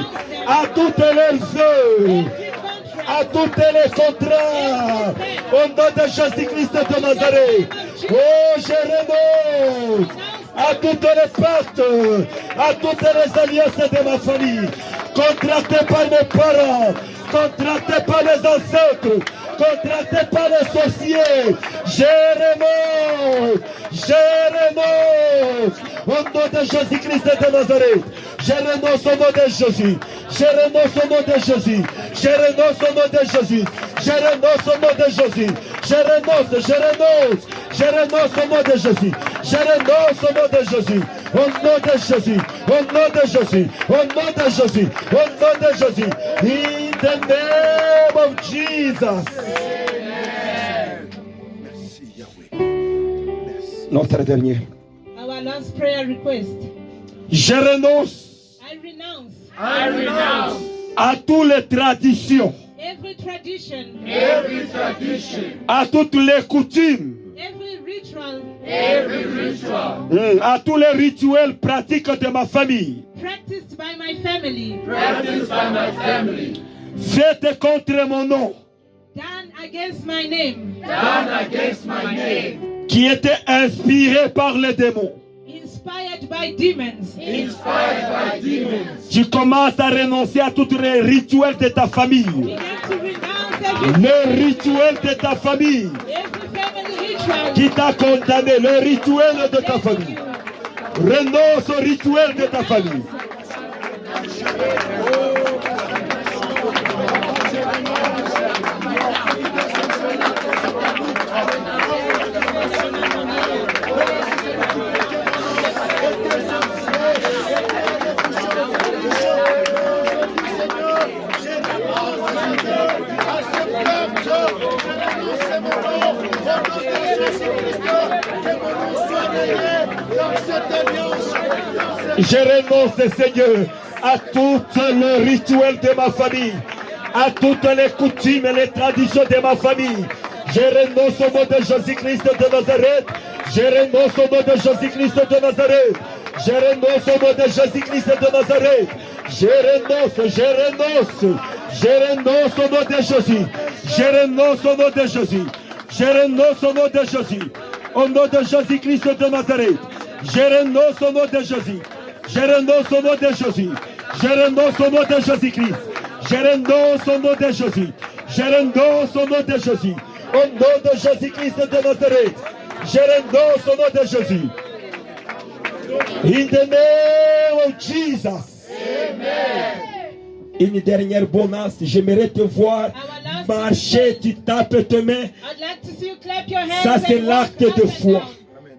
à toutes les vœux, à tous les contrats. Au nom de Jésus-Christ de Nazareth. Oh, je renonce à toutes les pactes, à toutes les alliances de ma famille, contractées par mes parents, contractées par les ancêtres, contractées par les sorciers. Je renonce au nom de Jésus-Christ de Nazareth. Je renonce au nom de Jésus. Je renonce au nom de Jésus. Je renonce au nom de Jésus. Je renonce au nom de Jésus. Je renonce au nom de Jésus. Je renonce au nom de Jésus. Au nom de Jésus. Au nom de Jésus. Au nom de Jésus. Au nom de Jésus. In the name of Jesus. Merci Yahweh. Notre dernier. Our last prayer request. Je renonce I renounce à toutes les traditions, every tradition, à toutes les coutumes, every ritual à tous les rituels pratiques de ma famille, practiced by my family, faites contre mon nom, done against my name, qui était inspiré par les démons. inspired by demons. Tu commences à renoncer à tous les rituels de ta famille. Begin to renounce Le rituel de ta famille every family ritual. qui t'a condamné, le rituel de ta famille. Renonce au rituel de ta famille. Je renonce, Seigneur, à tout le rituel de ma famille, à toutes les coutumes et les traditions de ma famille. Je renonce au nom de Jésus-Christ de Nazareth. Je renonce au nom de Jésus-Christ de Nazareth. Je renonce au nom de Jésus-Christ de Nazareth. Je renonce au nom de Jésus. Je renonce au nom de Jésus. Je renonce au nom de Jésus. Au nom de Jésus-Christ de Nazareth. Je renonce au nom de Jésus. Je renonce au nom de Jésus. Je renonce au nom de Jésus-Christ. Je renonce au nom de Jésus. Je renonce au nom de Jésus. Au nom de Jésus-Christ de Nazareth. Je renonce au nom de Jésus. In the name of Jesus. Une dernière bonus, j'aimerais te voir marcher, tu tapes tes mains. I'd like to see you clap your hands. Ça, c'est and l'acte walk de up and foi. down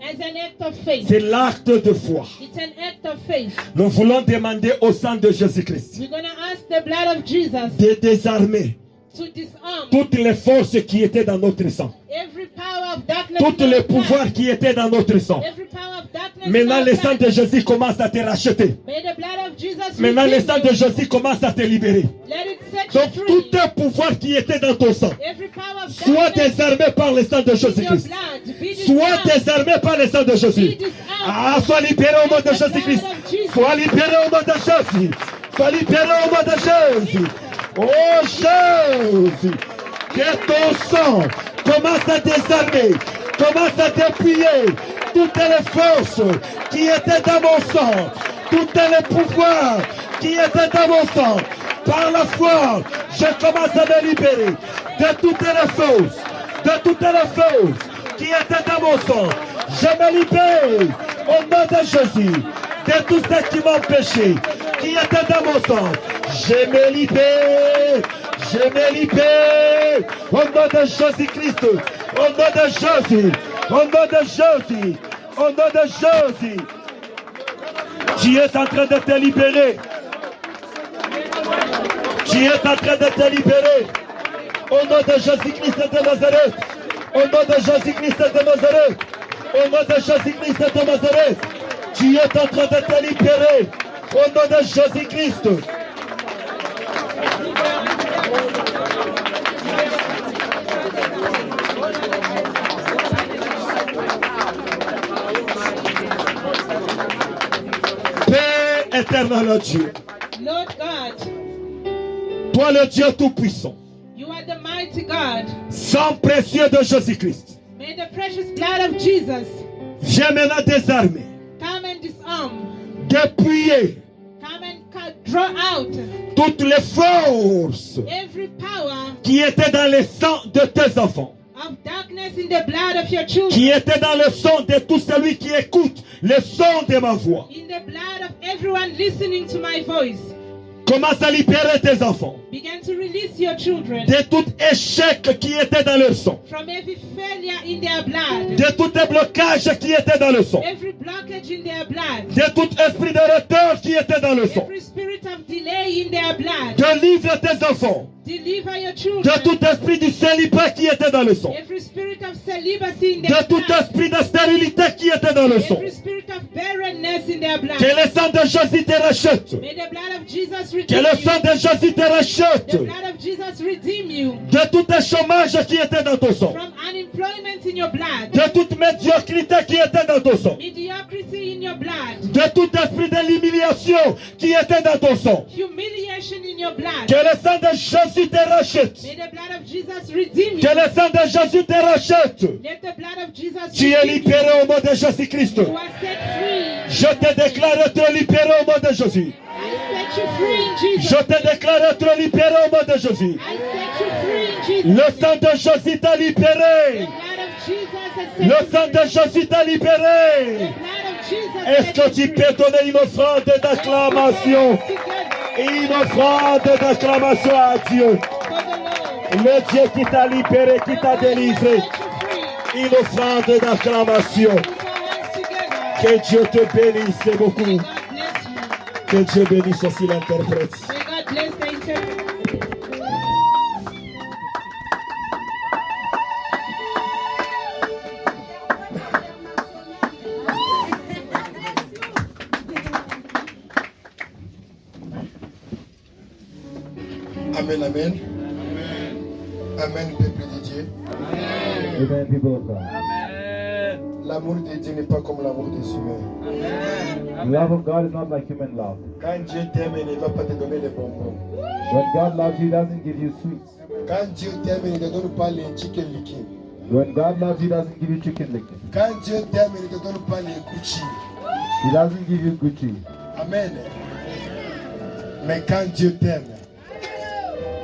as an act of faith. C'est l'acte de foi. It's an act of faith. Nous voulons demander au sang de Jésus-Christ We're going to ask the blood of Jesus de désarmer to disarm toutes les forces qui étaient dans notre sang, every power of darkness. tous in les our pouvoirs qui étaient dans notre sang. blood. Every power of darkness. Maintenant, in le our sang blood. de Jésus commence à te racheter. May the blood of Jesus Maintenant, le redeem sang you. de Jésus commence à te libérer. Let it set Donc, you tout free. un pouvoir qui était dans ton sang, Every power of soit darkness désarmé par le sang de in your Jésus-Christ. blood. Be Soit disarmed. désarmé par le sang de Jésus. Ah, sois libéré au nom de Jésus-Christ. Sois libéré au nom de Jésus. Sois libéré au nom de Jésus. Oh Jésus, que ton sang commence à désarmer, commence à dépouiller toutes les forces qui étaient dans mon sang, tous les pouvoirs qui étaient dans mon sang. Par la foi, je commence à me libérer de toutes les forces, qui étaient dans mon sang. Je me libère au nom de Jésus de tout ce qui m'empêchait, qui était dans mon sang. Je me libère au nom de Jésus-Christ, au nom de Jésus, au nom de Jésus, au nom de Jésus. Tu es en train de te libérer. Tu es en train de te libérer. Au nom de Jésus-Christ de Nazareth. Au nom de Jésus-Christ de Nazareth. Au nom de Jésus-Christ de Nazareth, tu es en train de te libérer. Au nom de Jésus-Christ. Père éternel Dieu, Lord God, toi le Dieu tout-puissant, you are the mighty God. sang précieux de Jésus-Christ, May the precious blood of Jesus viens maintenant désarmer, come and disarm, dépouiller come and draw out toutes les forces every power qui étaient dans le sang de tes enfants, of darkness in the blood of your children, qui étaient dans le sang de tout celui qui écoute le son de ma voix. in the blood of everyone listening to my voice. Commence à libérer tes enfants Begin to release your children de tout échec qui était dans leur sang, from every failure in their blood, de tout blocage qui était dans le sang, every blockage in their blood, de tout esprit de retard qui était dans le sang. every spirit of delay in their blood. Délivre tes enfants Deliver your de children. tout esprit du célibat qui était dans le sang, Every spirit of celibacy in their de tout blood. esprit de stérilité qui était dans le sang. Every spirit of barrenness in their blood. Que le sang de Jésus te rachète. May the blood of Jesus Que redeem le you. sang de Jésus te rachète The blood of Jesus redeem you de tout chômage qui était dans ton sang, from unemployment in your blood, de toute médiocrité qui était dans ton sang, mediocrity in your blood, de tout esprit de l'humiliation qui était dans ton sang. humiliation in your blood. Que le sang de Jésus te rachète. May the blood of Jesus redeem Que you. le sang de Jésus te rachète. Let the blood of Jesus Tu es redeem you. libéré au nom de Jésus-Christ. You are set free. Je te déclare être libéré au nom de Jésus. I set you free in Jesus. Je te déclare être libéré au nom de Jésus. I set you free in Jesus. Le sang de Jésus t'a The libéré. blood of Jesus has set Le you sang de free. Jésus t'a The libéré. blood of Jesus Est-ce set que you tu free. peux donner une offrande d'acclamation? Together Une offrande d'acclamation à Dieu. for the Lord. Le Dieu qui t'a libéré, qui t'a délivré. Set you free. Une offrande d'acclamation. Put your hands together. Que Dieu te bénisse beaucoup. May God bless you. Que Dieu bénisse aussi l'interprète. May God bless the interpreter. Amen, amen. Amen, peuple de Dieu. Amen, people of God. L'amour de Dieu n'est pas comme l'amour des humains. The love of God is not like human love. Quand Dieu t'aime, il ne va pas te donner les bonbons. When God loves you, He doesn't give you sweets. Quand Dieu t'aime, il ne te donne pas les chicken liquide. When God loves you, He doesn't give you chicken licken. Quand Dieu t'aime, il ne te donne pas les Gucci. He doesn't give you Gucci. Amen. Mais quand Dieu t'aime,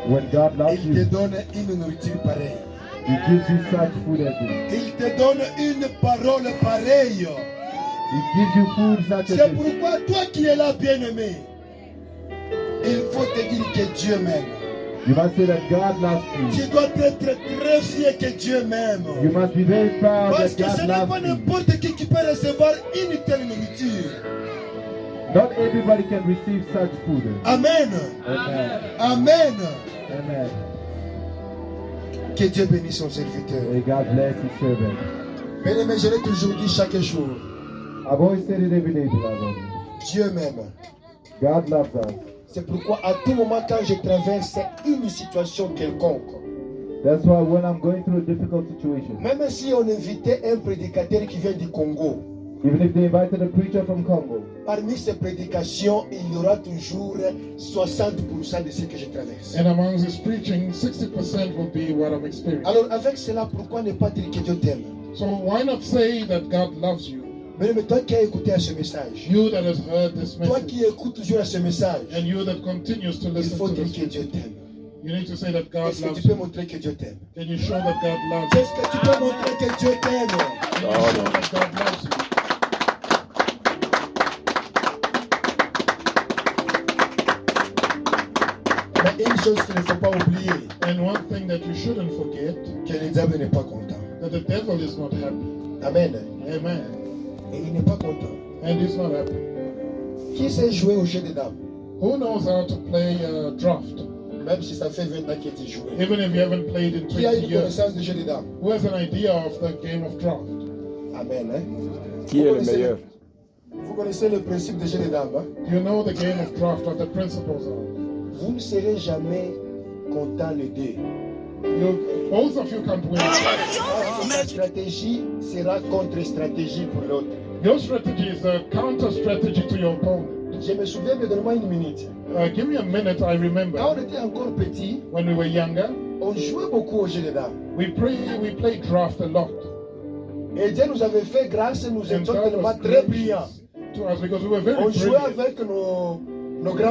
When God loves il te you, donne une nourriture pareille. He gives you such food as this. Il te donne une parole pareille. He gives you food such as C'est this. pourquoi toi qui es là, bien-aimé, il faut te dire que Dieu m'aime. You must say that God loves Tu you. dois être très fier que Dieu m'aime. You must be very proud Parce that que ce God n'est pas loves you. n'importe qui peut recevoir une telle nourriture. Not everybody can receive such food. Amen. Amen. Amen. Amen. Que Dieu bénisse son serviteur. May God bless His servant. Bien-aimé, je l'ai toujours dit chaque jour. I've always said it every day, beloved. Dieu m'aime. God loves us. C'est pourquoi à tout moment quand je traverse une situation quelconque, That's why when I'm going through a difficult situation, même si on invitait un prédicateur qui vient du Congo, even if they invited a preacher from Congo, parmi ces prédications, il y aura toujours 60% de ce que je traverse. And amongst his preaching, 60% will be what I'm experiencing. Alors avec cela, pourquoi ne pas dire que Dieu t'aime? So why not say that God loves you? Mais toi qui as écouté à ce message, You that has heard this toi message, qui écoutes toujours à ce message, and you that continues to il listen faut to dire this, que Dieu t'aime. you need to say that God Est-ce que loves tu peux you. montrer que Dieu t'aime? Can you show that God loves you? Est-ce que tu peux montrer que Dieu t'aime? Can you show that God loves you? Mais une chose qu'il ne faut pas oublier, And one thing that you shouldn't forget, que le diable n'est pas content. that the devil is not happy. Amen. Amen. Et il n'est pas content. And he's not happy. Qui sait jouer au jeu des dames? Who knows how to play draft? Même si ça fait 20 ans qu'il tu joué. Even if you haven't played in Qui a 20 une years. connaissance du jeu des dames? Who has an idea of the game of draft? Amen. Hein? Qui est le meilleur? Vous connaissez le principe des jeux de dames. Hein? Do you know the game of draft, what the principles are? Vous ne serez jamais content les deux. Both of you can't win. Votre stratégie sera contre-stratégie pour l'autre. Your strategy is a counter strategy to your opponent. Je me souviens, mais donne-moi une minute. Give me a minute, I Quand remember. on était encore petit, When we were younger, on jouait beaucoup aux jeux de dames. we played draft a lot. Et Dieu nous avait fait grâce, nous And étions God tellement was très brillants. gracious to us because we were very On jouait brilliant. avec nos grands